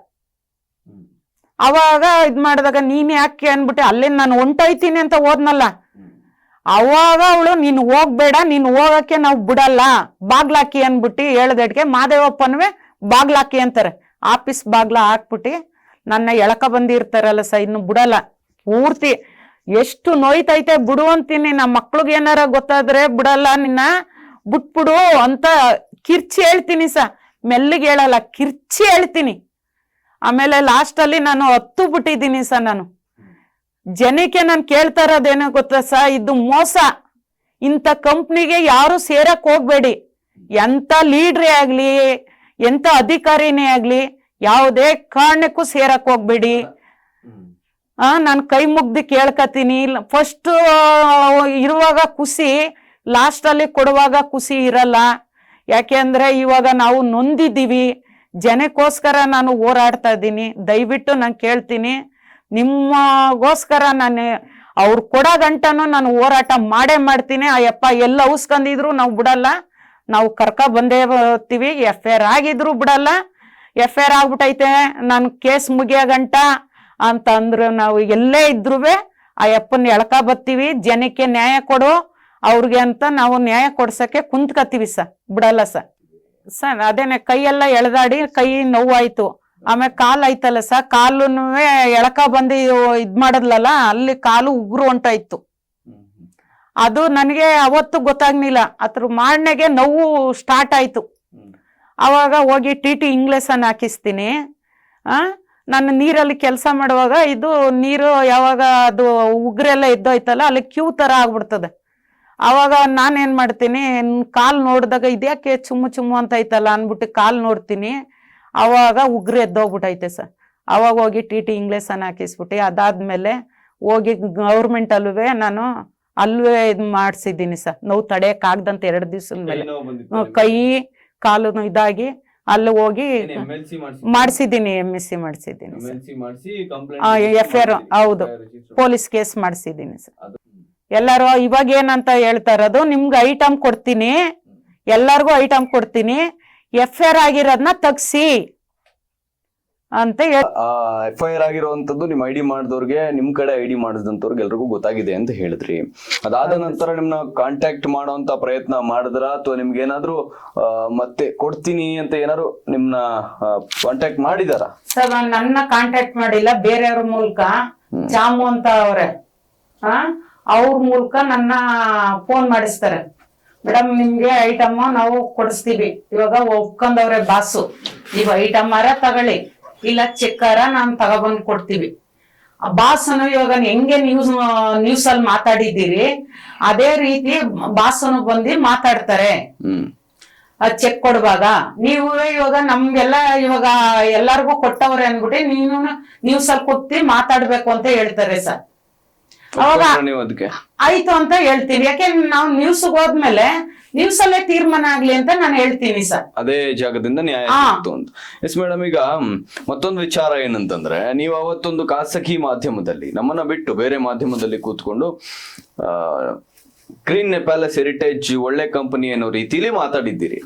ಅವಾಗ ಇದ್ ಮಾಡಿದಾಗ ನೀನ್ ಯಾಕೆ ಅನ್ಬಿಟ್ಟೆ, ಅಲ್ಲೇ ನಾನು ಹೊಂಟೋಯ್ತೀನಿ ಅಂತ ಹೋದ್ನಲ್ಲ, ಅವಾಗ ಅವಳು ನೀನ್ ಹೋಗ್ಬೇಡ, ನೀನ್ ಹೋಗಕ್ಕೆ ನಾವು ಬಿಡಲ್ಲ, ಬಾಗ್ಲಾಕಿ ಅನ್ಬಿಟ್ಟು ಹೇಳ್ದಡ್ಗೆ ಮಾದೇವಪ್ಪನ್ವೇ ಬಾಗ್ಲಾಕಿ ಅಂತಾರೆ. ಆಫೀಸ್ ಬಾಗ್ಲ ಹಾಕ್ಬಿಟ್ಟು ನನ್ನ ಎಳಕ ಬಂದಿರ್ತಾರಲ್ಲ ಇನ್ನು ಬಿಡಲ್ಲ. ಪೂರ್ತಿ ಎಷ್ಟು ನೋಯ್ತೈತೆ ಬಿಡು ಅಂತೀನಿ, ನಮ್ಮ ಮಕ್ಳಿಗೆ ಏನಾರ ಗೊತ್ತಾದ್ರೆ ಬಿಡಲ್ಲ, ನಿನ್ನ ಬಿಟ್ಬಿಡು ಅಂತ ಕಿರ್ಚಿ ಹೇಳ್ತೀನಿ ಮೆಲ್ಲಿಗೆ ಹೇಳಲ್ಲ, ಕಿರ್ಚಿ ಹೇಳ್ತೀನಿ. ಆಮೇಲೆ ಲಾಸ್ಟ್ ಅಲ್ಲಿ ನಾನು ಹತ್ತು ಬಿಟ್ಟಿದ್ದೀನಿ ನಾನು ಜನಕ್ಕೆ. ನಾನು ಕೇಳ್ತಾ ಇರೋದೇನೋ ಗೊತ್ತಾ ಇದು ಮೋಸ, ಇಂಥ ಕಂಪ್ನಿಗೆ ಯಾರು ಸೇರಕ್ ಹೋಗ್ಬೇಡಿ. ಎಂತ ಲೀಡ್ರೇ ಆಗ್ಲಿ, ಎಂತ ಅಧಿಕಾರಿನೇ ಆಗ್ಲಿ, ಯಾವುದೇ ಕಾರಣಕ್ಕೂ ಸೇರಕ್ ಹೋಗ್ಬೇಡಿ. ನಾನು ಕೈ ಮುಗ್ದು ಕೇಳ್ಕತೀನಿ. ಫಸ್ಟ್ ಇರುವಾಗ ಖುಷಿ, ಲಾಸ್ಟ್ ಅಲ್ಲಿ ಕೊಡುವಾಗ ಖುಷಿ ಇರಲ್ಲ. ಯಾಕೆಂದ್ರೆ ಇವಾಗ ನಾವು ನೊಂದಿದ್ದೀವಿ, ಜನಕ್ಕೋಸ್ಕರ ನಾನು ಹೋರಾಡ್ತಾ ಇದ್ದೀನಿ. ದಯವಿಟ್ಟು ನಾನು ಕೇಳ್ತೀನಿ, ನಿಮ್ಮಗೋಸ್ಕರ ನಾನು ಅವ್ರು ಕೊಡೋ ಗಂಟನೂ ನಾನು ಹೋರಾಟ ಮಾಡೇ ಮಾಡ್ತೀನಿ. ಅಯ್ಯಪ್ಪ ಎಲ್ಲ ಔಸ್ಕೊಂಡಿದ್ರು ನಾವು ಬಿಡಲ್ಲ, ನಾವು ಬಂದೇ ಬರ್ತೀವಿ. FIR ಆಗಿದ್ರು ಬಿಡಲ್ಲ, FIR ಆಗ್ಬಿಟ್ಟೈತೆ ನಾನು ಕೇಸ್ ಮುಗಿಯೋ ಗಂಟ ಅಂತ ಅಂದ್ರೆ ನಾವು ಎಲ್ಲೇ ಇದ್ರು ಅಯ್ಯಪ್ಪನ ಎಳ್ಕ ಬರ್ತೀವಿ. ಜನಕ್ಕೆ ನ್ಯಾಯ ಕೊಡು ಅವ್ರಿಗೆ ಅಂತ ನಾವು ನ್ಯಾಯ ಕೊಡ್ಸಕ್ಕೆ ಕುಂತ್ಕತ್ತೀವಿ ಬಿಡಲ್ಲ ಸರ್. ಅದೇನೆ ಕೈಯೆಲ್ಲ ಎಳೆದಾಡಿ ಕೈ ನೋವಾಯ್ತು. ಆಮೇಲೆ ಕಾಲ್ ಐತಲ್ಲ ಕಾಲುನು ಎಳಕ ಬಂದು ಇದ್ ಮಾಡದ್ಲಲ್ಲ, ಅಲ್ಲಿ ಕಾಲು ಉಗ್ರು ಹೊಂಟಾಯ್ತು. ಅದು ನನಗೆ ಅವತ್ತು ಗೊತ್ತಾಗ್ಲಿಲ್ಲ, ಅದ್ರ ಮಾರನೆಗೆ ನೋವು ಸ್ಟಾರ್ಟ್ ಆಯ್ತು. ಅವಾಗ ಹೋಗಿ TT ಇಂಗ್ಲೆಸನ್ ಹಾಕಿಸ್ತೀನಿ. ನಾನು ನೀರಲ್ಲಿ ಕೆಲಸ ಮಾಡುವಾಗ ಇದು ನೀರು ಯಾವಾಗ ಅದು ಉಗ್ರೆಲ್ಲ ಎದ್ದೋಯ್ತಲ್ಲ, ಅಲ್ಲಿ ಕ್ಯೂ ತರ ಆಗ್ಬಿಡ್ತದೆ. ಅವಾಗ ನಾನೇನ್ ಮಾಡ್ತೀನಿ, ಕಾಲ್ ನೋಡಿದಾಗ ಇದ್ಯಾಕೆ ಚುಮ್ಮು ಅಂತ ಐತಲ್ಲ ಅನ್ಬಿಟ್ಟು ಕಾಲ್ ನೋಡ್ತೀನಿ. ಅವಾಗ ಉಗ್ರು ಎದ್ದೋಗ್ಬಿಟ್ಟೈತೆ ಅವಾಗ ಹೋಗಿ TT ಇಂಗ್ಲೆಸನ್ ಹಾಕಿಸ್ಬಿಟ್ಟು ಅದಾದ್ಮೇಲೆ ಹೋಗಿ ಗೌರ್ಮೆಂಟ್ ಅಲ್ವೇ ನಾನು ಅಲ್ವೇ ಇದ್ ಮಾಡ್ಸಿದ್ದೀನಿ ನೋವು ತಡೆಯಕ್ ಆಗ್ದಂತ 2 ದಿವಸದ ಮೇಲೆ ಕೈ ಕಾಲು ಇದಾಗಿ ಅಲ್ಲಿ ಹೋಗಿ ಮಾಡಿಸಿದ್ದೀನಿ. MSc ಮಾಡಿಸಿದ್ದೀನಿ FIR. ಹೌದು, ಪೊಲೀಸ್ ಕೇಸ್ ಮಾಡಿಸಿದ್ದೀನಿ ಎಲ್ಲಾರು ಇವಾಗ ಏನಂತ ಹೇಳ್ತಾ ಇರೋದು, ನಿಮ್ಗೆ ಐಟಮ್ ಕೊಡ್ತೀನಿ, ಎಲ್ಲಾರ್ಗು ಐಟಮ್ ಕೊಡ್ತೀನಿ, FIR ಆಗಿರೋದನ್ನ ತಗ್ಸಿ, ಅಂತ FIR ಆಗಿರುವಂತದ್ದು ನಿಮ್ ಐಡಿ ಮಾಡಿದವ್ರಿಗೆ ನಿಮ್ ಕಡೆ ಐಡಿ ಮಾಡಿದಂತವ್ರಿಗೆ ಎಲ್ರಿಗೂ ಗೊತ್ತಾಗಿದೆ ಅಂತ ಹೇಳಿದ್ರಿ. ಅದಾದ ನಂತರ ನಿಮ್ನ ಕಾಂಟ್ಯಾಕ್ಟ್ ಮಾಡುವಂತ ಪ್ರಯತ್ನ ಮಾಡಿದ್ರ ಅಥವಾ ನಿಮ್ಗೆ ಏನಾದ್ರು ಮತ್ತೆ ಕೊಡ್ತೀನಿ ಅಂತ ಏನಾದ್ರು ನಿಮ್ನ ಕಾಂಟ್ಯಾಕ್ಟ್ ಮಾಡಿದಾರ? ಸರ್ ನನ್ನ ಕಾಂಟ್ಯಾಕ್ಟ್ ಮಾಡಿಲ್ಲ, ಬೇರೆಯವ್ರ ಮೂಲಕ ಚಾಮು ಅಂತ ಅವ್ರೆ ಅವ್ರ ಮೂಲಕ ನನ್ನ ಫೋನ್ ಮಾಡಿಸ್ತಾರೆ. ಮೇಡಮ್ ನಿಮ್ಗೆ ಐಟಮ್ ನಾವು ಕೊಡಿಸ್ತೀವಿ, ಇವಾಗ ಒಪ್ಕೊಂಡವ್ರೆ ಬಾಸು, ನೀವು ಐಟಮ್ ತಗೊಳ್ಳಿ ಇಲ್ಲ ಚೆಕ್ಕಾರ ನಾನ್ ತಗೊಬಂದ್ ಕೊಡ್ತೀವಿ. ಬಾಸನು ಇವಾಗ ಹೆಂಗೆ ನ್ಯೂಸ್ ಅಲ್ಲಿ ಮಾತಾಡಿದ್ದೀರಿ ಅದೇ ರೀತಿ ಬಾಸನು ಬಂದು ಮಾತಾಡ್ತಾರೆ. ಚೆಕ್ ಕೊಡುವಾಗ ನೀವು ಇವಾಗ ನಮ್ಗೆಲ್ಲ ಇವಾಗ ಎಲ್ಲಾರ್ಗು ಕೊಟ್ಟವ್ರೆ ಅನ್ಬಿಟ್ಟು ನೀನು ನ್ಯೂಸ್ ಅಲ್ಲಿ ಕೂತಿ ಮಾತಾಡ್ಬೇಕು ಅಂತ ಹೇಳ್ತಾರೆ ಸರ್. ಅವಾಗ ಆಯ್ತು ಅಂತ ಹೇಳ್ತೀವಿ, ಯಾಕೆಂದ್ರೆ ನಾವು ನ್ಯೂಸ್ ಹೋದ್ಮೇಲೆ ನ್ಯೂಸ್ ಅಲ್ಲೇ ತೀರ್ಮಾನ ಆಗ್ಲಿ ಅಂತ ನಾನು ಹೇಳ್ತೀನಿ ಸರ್. ಅದೇ ಜಾಗದಿಂದ ನ್ಯಾಯ ಸಿಕ್ತು ಅಂತ. ಎಸ್ ಮೇಡಮ್, ಈಗ ಮತ್ತೊಂದು ವಿಚಾರ ಏನಂತಂದ್ರೆ, ನೀವು ಅವತ್ತೊಂದು ಖಾಸಗಿ ಮಾಧ್ಯಮದಲ್ಲಿ ನಮ್ಮನ್ನ ಬಿಟ್ಟು ಬೇರೆ ಮಾಧ್ಯಮದಲ್ಲಿ ಕೂತ್ಕೊಂಡು ಗ್ರೀನ್ ಪ್ಯಾಲೇಸ್ ಹೆರಿಟೇಜ್ ಒಳ್ಳೆ ಕಂಪನಿ ಅನ್ನೋ ರೀತಿಲಿ ಮಾತಾಡಿದ್ದೀರಿ.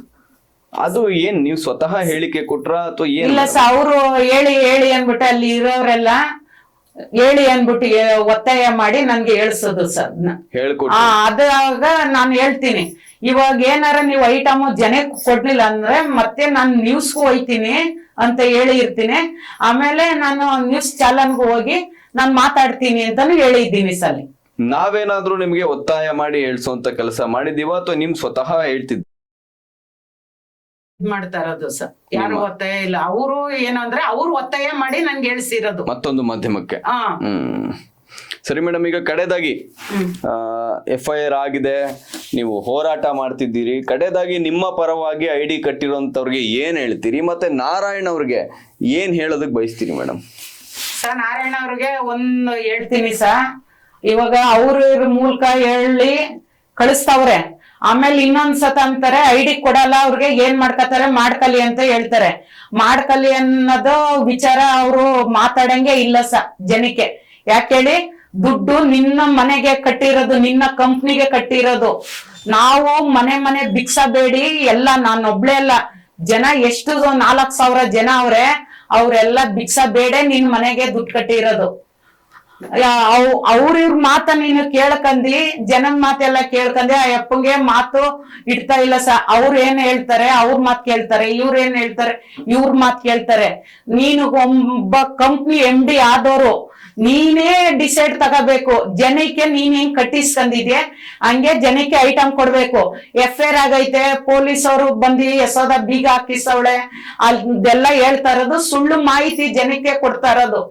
ಅದು ಏನ್ ನೀವು ಸ್ವತಃ ಹೇಳಿಕೆ ಕೊಟ್ರ ಅಥವಾ ಏನ್? ಇಲ್ಲ ಸರ್, ಅವರು ಹೇಳಿ ಅನ್ಬಿಟ್ಟು ಅಲ್ಲಿ ಇರೋರೆಲ್ಲ ಹೇಳಿ ಅನ್ಬಿಟ್ಟು ಒತ್ತಾಯ ಮಾಡಿ ನನ್ಗೆ ಹೇಳ್ಸೋದು ಸರ್. ಅದಾಗ ನಾನು ಹೇಳ್ತೀನಿ, ಇವಾಗ ಏನಾರ ನೀವು ಐಟಮ್ ಜನಕ್ಕೆ ಕೊಡ್ಲಿಲ್ಲ ಅಂದ್ರೆ ಮತ್ತೆ ನಾನು ನ್ಯೂಸ್ಗೂ ಹೋಯ್ತೀನಿ ಅಂತ ಹೇಳಿ ಇರ್ತೀನಿ. ಆಮೇಲೆ ನಾನು ನ್ಯೂಸ್ ಚಾನಲ್ಗೂ ಹೋಗಿ ನಾನು ಮಾತಾಡ್ತೀನಿ ಅಂತಾನು ಹೇಳಿದ್ದೀನಿ ಸರ್. ನಾವೇನಾದ್ರೂ ನಿಮ್ಗೆ ಒತ್ತಾಯ ಮಾಡಿ ಹೇಳ್ಸೋಂತ ಕೆಲಸ ಮಾಡಿದೀವ ಅಥವಾ ನಿಮ್ ಸ್ವತಃ ಹೇಳ್ತಿದ್ ಮಾಡ್ತಾ ಇರೋದು ಸರ್? ಯಾರು ಒತ್ತಾಯ ಇಲ್ಲ, ಅವರು ಏನಂದ್ರೆ ಅವ್ರು ಒತ್ತಾಯ ಮಾಡಿ ನನ್ಗೆ ಹೇಳ್ಸಿರೋದು ಮತ್ತೊಂದು ಮಾಧ್ಯಮಕ್ಕೆ. ಸರಿ ಮೇಡಮ್, ಈಗ ಕಡೆದಾಗಿ FIR ಆಗಿದೆ, ನೀವು ಹೋರಾಟ ಮಾಡ್ತಿದ್ದೀರಿ, ಕಡೆದಾಗಿ ನಿಮ್ಮ ಪರವಾಗಿ ಐಡಿ ಕಟ್ಟಿರೋಂಥವ್ರಿಗೆ ಏನ್ ಹೇಳ್ತೀರಿ ಮತ್ತೆ ನಾರಾಯಣ್ ಅವ್ರಿಗೆ ಏನ್ ಹೇಳೋದಕ್ ಬಯಸ್ತೀರಿ ಮೇಡಮ್? ಸರ್ ನಾರಾಯಣ ಅವ್ರಿಗೆ ಒಂದು ಹೇಳ್ತೀನಿ ಸರ್, ಇವಾಗ ಅವ್ರ ಮೂಲಕ ಹೇಳಿ ಕಳಿಸ್ತಾವ್ರೆ, ಆಮೇಲೆ ಇನ್ನೊಂದ್ಸತ ಅಂತಾರೆ ಐಡಿ ಕೊಡಲ್ಲ ಅವ್ರಿಗೆ, ಏನ್ ಮಾಡ್ಕತಾರೆ ಮಾಡ್ಕಲಿ ಅಂತ ಹೇಳ್ತಾರೆ. ಮಾಡ್ಕಲಿ ಅನ್ನೋದು ವಿಚಾರ ಅವರು ಮಾತಾಡಂಗೆ ಇಲ್ಲ ಸ ಜನಕ್ಕೆ. ಯಾಕೇಳಿ, ದುಡ್ಡು ನಿನ್ನ ಮನೆಗೆ ಕಟ್ಟಿರೋದು, ನಿನ್ನ ಕಂಪ್ನಿಗೆ ಕಟ್ಟಿರೋದು. ನಾವು ಮನೆ ಭಿಕ್ಷಾ ಬೇಡಿ ಎಲ್ಲ, ನಾನೊಬ್ಳೆ ಅಲ್ಲ, ಜನ ಎಷ್ಟು 4,000 ಜನ ಅವ್ರೆ, ಅವ್ರೆಲ್ಲ ಭಿಕ್ಷಾ ಬೇಡೆ ನಿನ್ ಮನೆಗೆ ದುಡ್ಡು ಕಟ್ಟಿರೋದು. ಇವ್ರ ಮಾತ ನೀನು ಕೇಳ್ಕಂದಿ, ಜನನ್ ಮಾತೆಲ್ಲ ಕೇಳ್ಕಂದಿ, ಆ ಅಪ್ಪಂಗೆ ಮಾತು ಇಡ್ತಾ ಇಲ್ಲ ಸ. ಅವ್ರ ಏನ್ ಹೇಳ್ತಾರೆ ಅವ್ರ ಮಾತ್ ಕೇಳ್ತಾರೆ, ಇವ್ರ ಏನ್ ಹೇಳ್ತಾರೆ ಇವ್ರ ಮಾತ್ ಕೇಳ್ತಾರೆ. ನೀನು ಒಬ್ಬ ಕಂಪ್ನಿ MD ಆದವರು, ನೀನೇ ಡಿಸೈಡ್ ತಗೋಬೇಕು. ಜನಕ್ಕೆ ನೀನ್ ಹೆಂಗ್ ಕಟ್ಟಿಸ್ಕೊಂಡಿದ್ಯಾ ಹಂಗೆ ಜನಕ್ಕೆ ಐಟಮ್ ಕೊಡ್ಬೇಕು. FIR ಆಗೈತೆ, ಪೊಲೀಸ್ ಅವರು ಬಂದಿ ಎಸೋದ ಬೀಗ ಹಾಕಿಸವಳೆ, ಅದೆಲ್ಲ ಹೇಳ್ತಾ ಇರೋದು ಸುಳ್ಳು ಮಾಹಿತಿ ಜನಕ್ಕೆ ಕೊಡ್ತಾ ಇರೋದು.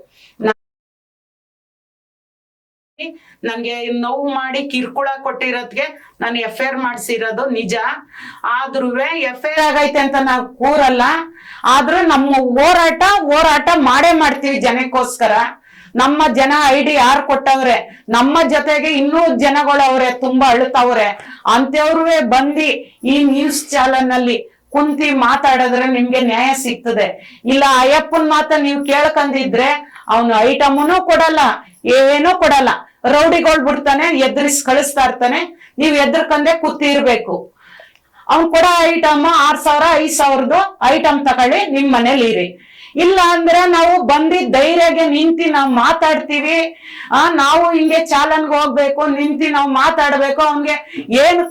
ನನ್ಗೆ ನೋವು ಮಾಡಿ ಕಿರ್ಕುಳ ಕೊಟ್ಟಿರೋದ್ಗೆ ನಾನು FIR ಮಾಡ್ಸಿರೋದು ನಿಜ. ಆದ್ರೂ FIR ಆಗೈತೆ ಅಂತ ನಾವು ಕೂರಲ್ಲ, ಆದ್ರೂ ನಮ್ಮ ಹೋರಾಟ ಮಾಡೇ ಮಾಡ್ತೀವಿ ಜನಕ್ಕೋಸ್ಕರ. ನಮ್ಮ ಜನ ಐಡಿ ಯಾರು ಕೊಟ್ಟವ್ರೆ, ನಮ್ಮ ಜೊತೆಗೆ ಇನ್ನೂ ಜನಗಳವ್ರೆ ತುಂಬಾ ಅಳ್ತಾವ್ರೆ, ಅಂತವ್ರುವೆ ಬಂದಿ ಈ ನ್ಯೂಸ್ ಚಾನಲ್ ನಲ್ಲಿ ಕುಂತಿ ಮಾತಾಡಿದ್ರೆ ನಿಮ್ಗೆ ನ್ಯಾಯ ಸಿಗ್ತದೆ. ಇಲ್ಲ ಅಯ್ಯಪ್ಪನ್ ಮಾತ ನೀವು ಕೇಳ್ಕಂದಿದ್ರೆ ಅವನು ಐಟಮ್ನು ಕೊಡಲ್ಲ, ಏನೂ ಕೊಡಲ್ಲ. ರೌಡಿಗಳು ಬಿಡ್ತಾನೆ, ಎದುರಿಸಿ ಕಳಿಸ್ತಾ ಇರ್ತಾನೆ, ನೀವ್ ಎದ್ರಕಂದೆ ಕೂತಿರ್ಬೇಕು. ಅವ್ನ್ ಕೊಡೋ ಐಟಮ್ 6,000 5,000 ಐಟಮ್ ತಗೊಳ್ಳಿ, ನಿಮ್ ಮನೇಲಿ ಇರಿ. ಇಲ್ಲ ಅಂದ್ರೆ ನಾವು ಬಂದಿ ಧೈರ್ಯಗೆ ನಿಂತಿ ನಾವು ಮಾತಾಡ್ತೀವಿ. ನಾವು ಹಿಂಗೆ ಚಾಲನ್ಗೆ ಹೋಗ್ಬೇಕು, ನಿಂತಿ ನಾವು ಮಾತಾಡ್ಬೇಕು. ಅವ್ನ್ಗೆ ಏನು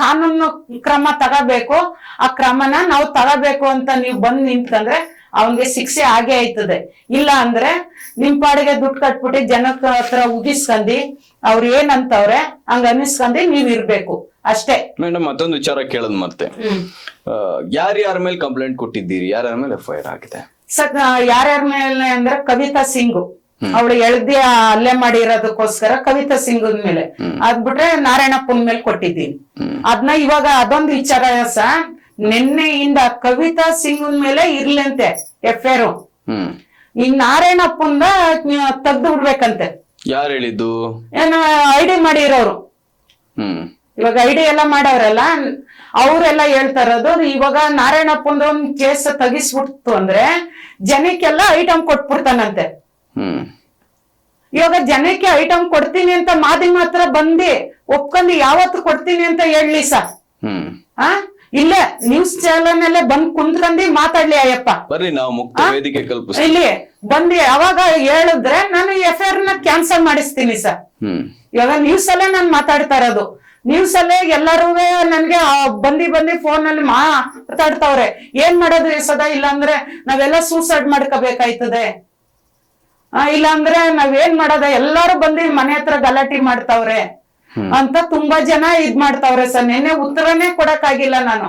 ಕಾನೂನು ಕ್ರಮ ತಗೋಬೇಕು ಆ ಕ್ರಮನ ನಾವು ತಗೋಬೇಕು ಅಂತ ನೀವು ಬಂದ್ ನಿಂತ್ಕಂದ್ರೆ ಅವನ್ಗೆ ಶಿಕ್ಷೆ ಆಗೇ ಆಯ್ತದೆ. ಇಲ್ಲ ಅಂದ್ರೆ ನಿಮ್ ಪಾಡಿಗೆ ದುಡ್ಡು ಕಟ್ಬಿಟ್ಟು ಜನಕ್ಕ ಹತ್ರ ಉಗಿಸ್ಕಂದಿ ಅವ್ರು ಏನಂತವ್ರೆ ಹಂಗ ಅನಿಸ್ಕಂದಿ ನೀವ್ ಇರ್ಬೇಕು ಅಷ್ಟೇ. ಮೇಡಮ್, ಮತ್ತೊಂದು ವಿಚಾರ ಕೇಳೋದು ಮತ್ತೆ, ಯಾರ್ಯಾರ ಮೇಲೆ ಕಂಪ್ಲೇಂಟ್ ಕೊಟ್ಟಿದ್ದೀರಿ, ಯಾರ್ಯಾರ ಮೇಲೆ FIR ಆಗಿದೆ? ಸರ್ ಯಾರ್ಯಾರ ಮೇಲೆ ಅಂದ್ರೆ ಕವಿತಾ ಸಿಂಗ್, ಅವಳು ಎಳ್ದಿ ಹಲ್ಲೆ ಮಾಡಿರೋದಕ್ಕೋಸ್ಕರ ಕವಿತಾ ಸಿಂಗ್ ಮೇಲೆ, ಅದ್ಬಿಟ್ರೆ ನಾರಾಯಣಪ್ಪನ ಮೇಲೆ ಕೊಟ್ಟಿದ್ದೀನಿ. ಅದನ್ನ ಇವಾಗ ಅದೊಂದು ವಿಚಾರ ಸರ್, ನಿನ್ನೆಯಿಂದ ಕವಿತಾ ಸಿಂಗ್ ಮೇಲೆ ಇರ್ಲಂತೆ FIR. ಈಗ ನಾರಾಯಣಪ್ಪಂದ ತೆಗ್ದು ಬಿಡ್ಬೇಕಂತೆ. ಯಾರು ಹೇಳಿದ್ದು? ಏನು ಐಡಿ ಮಾಡಿರೋರು, ಇವಾಗ ಐಡಿ ಎಲ್ಲ ಮಾಡವ್ರಲ್ಲ ಅವ್ರೆಲ್ಲ ಹೇಳ್ತಾ ಇರೋದು. ಇವಾಗ ನಾರಾಯಣಪ್ಪಂದ ಒಂದ್ ಕೇಸ್ ತೆಗಿಸ್ಬಿಡ್ತು ಅಂದ್ರೆ ಜನಕ್ಕೆಲ್ಲ ಐಟಮ್ ಕೊಟ್ಬಿಡ್ತಾನಂತೆ. ಇವಾಗ ಜನಕ್ಕೆ ಐಟಮ್ ಕೊಡ್ತೀನಿ ಅಂತ ಮಾಧ್ಯಮ ಹತ್ರ ಬಂದಿ ಒಪ್ಕೊಂಡಿ ಯಾವತ್ತು ಕೊಡ್ತೀನಿ ಅಂತ ಹೇಳಿ ಸರ್. ಇಲ್ಲೇ ನ್ಯೂಸ್ ಚಾನಲ್ ಬಂದ್ ಕುಂತ್ಕೊಂಡಿ ಮಾತಾಡ್ಲಿ ಅಯ್ಯಪ್ಪ. ಬರ್ರಿ ನಾವು ಮುಕ್ತ ವೇದಿಕೆ ಕಲ್ಪಿಸ್ತೀವಿ. ಇಲ್ಲಿ ಬಂದು ಅವಾಗ ಹೇಳಿದ್ರೆ ನಾನು FIR ನ ಕ್ಯಾನ್ಸಲ್ ಮಾಡಿಸ್ತೀನಿ ಸರ್. ಇವಾಗ ನ್ಯೂಸ್ ಅಲ್ಲೇ ನಾನು ಮಾತಾಡ್ತಾ ಇರೋದು. ನ್ಯೂಸ್ ಅಲ್ಲೇ ಎಲ್ಲರೂ ನನ್ಗೆ ಬಂದಿ ಫೋನ್ ಅಲ್ಲಿ ಮಾತಾಡ್ತಾವ್ರೆ. ಏನ್ ಮಾಡೋದು ಸದಾ, ಇಲ್ಲಾಂದ್ರೆ ನಾವೆಲ್ಲ ಸೂಸೈಡ್ ಮಾಡ್ಕೋಬೇಕಾಯ್ತದೆ, ಇಲ್ಲಾಂದ್ರೆ ನಾವೇನ್ ಮಾಡೋದ, ಎಲ್ಲಾರು ಬಂದು ಮನೆ ಹತ್ರ ಗಲಾಟೆ ಮಾಡ್ತಾವ್ರೆ ಅಂತ ತುಂಬಾ ಜನ ಇದ್ ಮಾಡ್ತಾವ್ರೆ ಸರ್. ನಿನ್ನೆ ಉತ್ತರನೇ ಕೊಡಕ್ಕಾಗಿಲ್ಲ ನಾನು.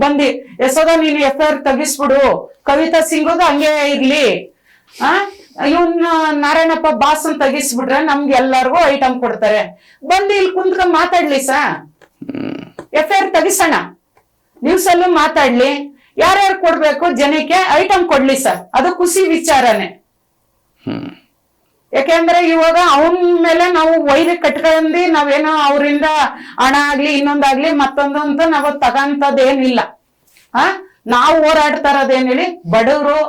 ಬಂದಿ ಯಶೋದ ನೀನು FIR ತೆಗಿಸ್ಬಿಡು, ಕವಿತಾ ಸಿಂಗ್ದು ಹಂಗೆ ಇರ್ಲಿ, ಇವನ್ ನಾರಾಯಣಪ್ಪ ಬಾಸ್ ಅಂತ ತೆಗಿಸ್ಬಿಟ್ರೆ ನಮ್ಗೆ ಎಲ್ಲಾರ್ಗು ಐಟಮ್ ಕೊಡ್ತಾರೆ. ಬಂದು ಇಲ್ಲಿ ಕುಂತ್ಕೊಂಡ್ ಮಾತಾಡ್ಲಿ ಸರ್, FIR ತೆಗಿಸೋಣ, ನ್ಯೂಸ್ ಅಲ್ಲೂ ಮಾತಾಡ್ಲಿ, ಯಾರ್ಯಾರು ಕೊಡ್ಬೇಕು ಜನಕ್ಕೆ ಐಟಮ್ ಕೊಡ್ಲಿ ಸರ್, ಅದು ಖುಷಿ ವಿಚಾರನೆ. ಯಾಕೆಂದ್ರೆ ಇವಾಗ ಅವನ್ ಮೇಲೆ ನಾವು ವೈದ್ಯ ಕಟ್ಕೊಂಡಿ ನಾವೇನೋ ಅವರಿಂದ ಹಣ ಆಗ್ಲಿ ಇನ್ನೊಂದಾಗ್ಲಿ ಮತ್ತೊಂದು ಅಂತ ನಾವು ತಗಂತದೇನಿಲ್ಲ. ನಾವು ಹೋರಾಡ್ತಾ ಇರೋದೇನ್ ಹೇಳಿ, ಬಡವರು,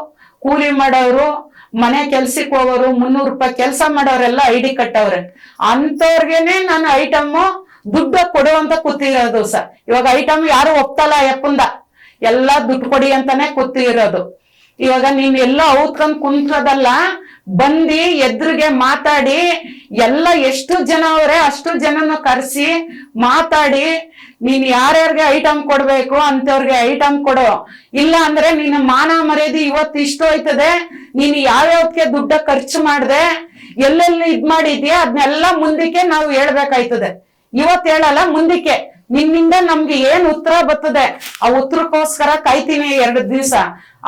ಕೂಲಿ ಮಾಡೋರು, ಮನೆ ಕೆಲ್ಸಕ್ಕೆ ಹೋಗೋರು, 300 ರೂಪಾಯಿ ಕೆಲಸ ಮಾಡೋರೆಲ್ಲ ID ಕಟ್ಟವ್ರೆ. ಅಂತವ್ರಿಗೇನೆ ನಾನು ಐಟಮ್ ದುಡ್ಡು ಕೊಡುವಂತ ಕೂತಿರೋದು ಸರ್. ಇವಾಗ ಐಟಮ್ ಯಾರು ಒಪ್ತಲ್ಲ ಯಪ್ಪಂದ, ಎಲ್ಲಾ ದುಡ್ಡು ಕೊಡಿ ಅಂತಾನೆ ಕೂತಿರೋದು. ಇವಾಗ ನೀನ್ ಎಲ್ಲ ಔತ್ಕೊಂಡ್ ಕುಂತ್ರದಲ್ಲ, ಬಂದಿ ಎದುರಿಗೆ ಮಾತಾಡಿ, ಎಲ್ಲ ಎಷ್ಟು ಜನ ಅವ್ರೆ ಅಷ್ಟು ಜನನ ಕರೆಸಿ ಮಾತಾಡಿ, ನೀನ್ ಯಾರ್ಯಾರಿಗೆ ಐಟಮ್ ಕೊಡ್ಬೇಕು ಅಂತವ್ರಿಗೆ ಐಟಮ್ ಕೊಡು. ಇಲ್ಲ ಅಂದ್ರೆ ನಿನ್ನ ಮಾನ ಮರ್ಯಾದೆ ಇವತ್ತು ಇಷ್ಟು ಹೋಯ್ತದೆ, ನೀನ್ ಯಾವ್ಯಾವ್ದಕ್ಕೆ ದುಡ್ಡ ಖರ್ಚು ಮಾಡ್ದೆ, ಎಲ್ಲೆಲ್ಲಿ ಇದ್ ಮಾಡಿದ್ಯಾ ಅದನ್ನೆಲ್ಲ ಮುಂದಕ್ಕೆ ನಾವು ಹೇಳ್ಬೇಕಾಯ್ತದೆ. ಇವತ್ ಹೇಳಲ್ಲ, ಮುಂದಕ್ಕೆ ನಿನ್ನಿಂದ ನಮ್ಗೆ ಏನ್ ಉತ್ತರ ಬರ್ತದೆ ಆ ಉತ್ತರಕ್ಕೋಸ್ಕರ ಕಾಯ್ತೀನಿ 2 ದಿವಸ.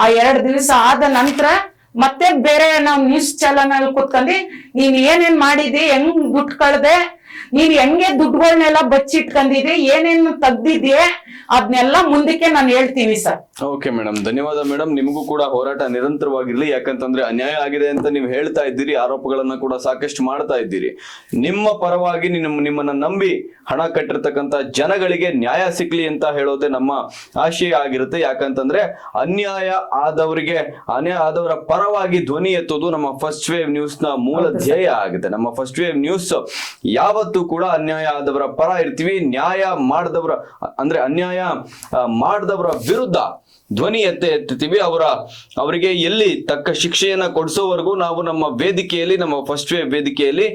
ಆ 2 ದಿವಸ ಆದ ನಂತರ ಮತ್ತೆ ಬೇರೆ ನಾವು ನ್ಯೂಸ್ ಚಾನಲ್ ಕುತ್ಕೊಂಡಿ ನೀನ್ ಏನೇನ್ ಮಾಡಿದಿ, ಹೆಂಗ್ ದುಡ್ಡು ಕಳ್ದೆ, ನೀನ್ ಹೆಂಗೆ ದುಡ್ಡುಗಳನ್ನೆಲ್ಲ ಬಚ್ಚಿಟ್ಕೊಂಡಿದಿ, ಏನೇನು ತೆಗ್ದಿದ್ಯೆ ಅದನ್ನೆಲ್ಲ ಮುಂದಕ್ಕೆ ನಾನು ಹೇಳ್ತೀನಿ ಸರ್. ಓಕೆ ಮೇಡಮ್, ಧನ್ಯವಾದ ಮೇಡಮ್. ನಿಮಗೂ ಕೂಡ ಹೋರಾಟ ನಿರಂತರವಾಗಿರ್ಲಿ. ಯಾಕಂತಂದ್ರೆ ಅನ್ಯಾಯ ಆಗಿದೆ ಅಂತ ನೀವು ಹೇಳ್ತಾ ಇದ್ದೀರಿ, ಆರೋಪಗಳನ್ನ ಕೂಡ ಸಾಕಷ್ಟು ಮಾಡ್ತಾ ಇದ್ದೀರಿ. ನಿಮ್ಮ ಪರವಾಗಿ ನಿಮ್ಮನ್ನ ನಂಬಿ ಹಣ ಕಟ್ಟಿರ್ತಕ್ಕಂತ ಜನಗಳಿಗೆ ನ್ಯಾಯ ಸಿಕ್ಲಿ ಅಂತ ಹೇಳೋದೇ ನಮ್ಮ ಆಶಯ ಆಗಿರುತ್ತೆ. ಯಾಕಂತಂದ್ರೆ ಅನ್ಯಾಯ ಆದವರ ಪರವಾಗಿ ಧ್ವನಿ ಎತ್ತೋದು ನಮ್ಮ ಫಸ್ಟ್ ವೇವ್ ನ್ಯೂಸ್ ನ ಮೂಲ ಧ್ಯೇಯ ಆಗುತ್ತೆ. ನಮ್ಮ ಫಸ್ಟ್ ವೇವ್ ನ್ಯೂಸ್ ಯಾವತ್ತೂ ಕೂಡ ಅನ್ಯಾಯ ಆದವರ ಪರ ಇರ್ತೀವಿ. ನ್ಯಾಯ ಮಾಡಿದವರ ವಿರುದ್ಧ ಧ್ವನಿ ಎತ್ತೀವಿ. ಅವರಿಗೆ ಎಲ್ಲಿ ತಕ್ಕ ಶಿಕ್ಷೆಯನ್ನ ಕೊಡಿಸೋವರೆಗೂ ನಾವು ನಮ್ಮ ವೇದಿಕೆಯಲ್ಲಿ, ನಮ್ಮ ಫಸ್ಟ್ ವೇವ್ ವೇದಿಕೆಯಲ್ಲಿ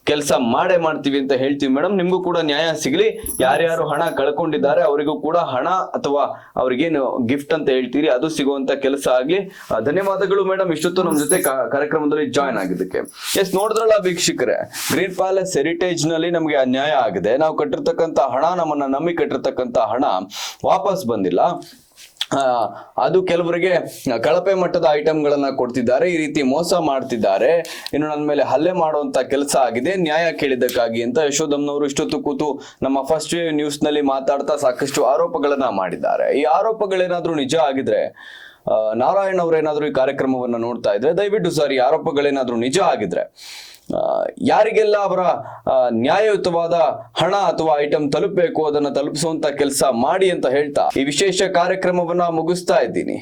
ಕೆಲಸ ಮಾಡ್ತೀವಿ ಅಂತ ಹೇಳ್ತೀವಿ. ಮೇಡಮ್, ನಿಮ್ಗೂ ಕೂಡ ನ್ಯಾಯ ಸಿಗಲಿ. ಯಾರ್ಯಾರು ಹಣ ಕಳ್ಕೊಂಡಿದ್ದಾರೆ ಅವರಿಗೂ ಕೂಡ ಹಣ ಅಥವಾ ಅವ್ರಿಗೇನು ಗಿಫ್ಟ್ ಅಂತ ಹೇಳ್ತೀರಿ ಅದು ಸಿಗುವಂತ ಕೆಲಸ ಆಗ್ಲಿ. ಧನ್ಯವಾದಗಳು ಮೇಡಮ್, ಇಷ್ಟೊತ್ತು ನಮ್ಮ ಜೊತೆ ಕಾರ್ಯಕ್ರಮದಲ್ಲಿ ಜಾಯ್ನ್ ಆಗಿದ್ದಕ್ಕೆ. ಎಸ್, ನೋಡಿದ್ರಲ್ಲ ವೀಕ್ಷಕರೇ, ಗ್ರೀನ್ ಪ್ಯಾಲೇಸ್ ಹೆರಿಟೇಜ್ ನಲ್ಲಿ ನಮ್ಗೆ ಅನ್ಯಾಯ ಆಗಿದೆ. ನಾವು ಕಟ್ಟಿರ್ತಕ್ಕಂತ ಹಣ, ನಮ್ಮನ್ನ ನಂಬಿ ಕಟ್ಟಿರ್ತಕ್ಕಂತ ಹಣ ವಾಪಸ್ ಬಂದಿಲ್ಲ. ಅದು ಕೆಲವರಿಗೆ ಕಳಪೆ ಮಟ್ಟದ ಐಟಮ್ಗಳನ್ನ ಕೊಡ್ತಿದ್ದಾರೆ, ಈ ರೀತಿ ಮೋಸ ಮಾಡ್ತಿದ್ದಾರೆ, ಇನ್ನು ನನ್ನ ಮೇಲೆ ಹಲ್ಲೆ ಮಾಡುವಂತ ಕೆಲಸ ಆಗಿದೆ, ನ್ಯಾಯ ಕೇಳಿದ್ದಕ್ಕಾಗಿ ಅಂತ ಯಶೋಧಮ್ನವರು ಇಷ್ಟೊತ್ತು ಕೂತು ನಮ್ಮ ಫಸ್ಟ್ ವೇವ್ ನ್ಯೂಸ್ ನಲ್ಲಿ ಮಾತಾಡ್ತಾ ಸಾಕಷ್ಟು ಆರೋಪಗಳನ್ನ ಮಾಡಿದ್ದಾರೆ. ಈ ಆರೋಪಗಳೇನಾದ್ರೂ ನಿಜ ಆಗಿದ್ರೆ, ನಾರಾಯಣ್ ಅವ್ರೇನಾದ್ರೂ ಈ ಕಾರ್ಯಕ್ರಮವನ್ನ ನೋಡ್ತಾ ಇದ್ರೆ ದಯವಿಟ್ಟು ಸರ್, ಈ ಆರೋಪಗಳೇನಾದ್ರೂ ನಿಜ ಆಗಿದ್ರೆ ಯಾರಿಗೆಲ್ಲ ಅವರ ನ್ಯಾಯಯುತವಾದ ಹಣ ಅಥವಾ ಐಟಮ್ ತಲುಪಬೇಕು ಅದನ್ನ ತಲುಪಿಸುವಂತ ಕೆಲಸ ಮಾಡಿ ಅಂತ ಹೇಳ್ತಾ ಈ ವಿಶೇಷ ಕಾರ್ಯಕ್ರಮವನ್ನ ಮುಗಿಸ್ತಾ ಇದ್ದೀನಿ.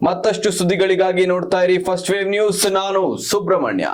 ಮತ್ತಷ್ಟು ಸುದ್ದಿಗಳಿಗಾಗಿ ನೋಡ್ತಾ ಇರಿ ಫಸ್ಟ್ ವೇವ್ ನ್ಯೂಸ್. ನಾನು ಸುಬ್ರಹ್ಮಣ್ಯ.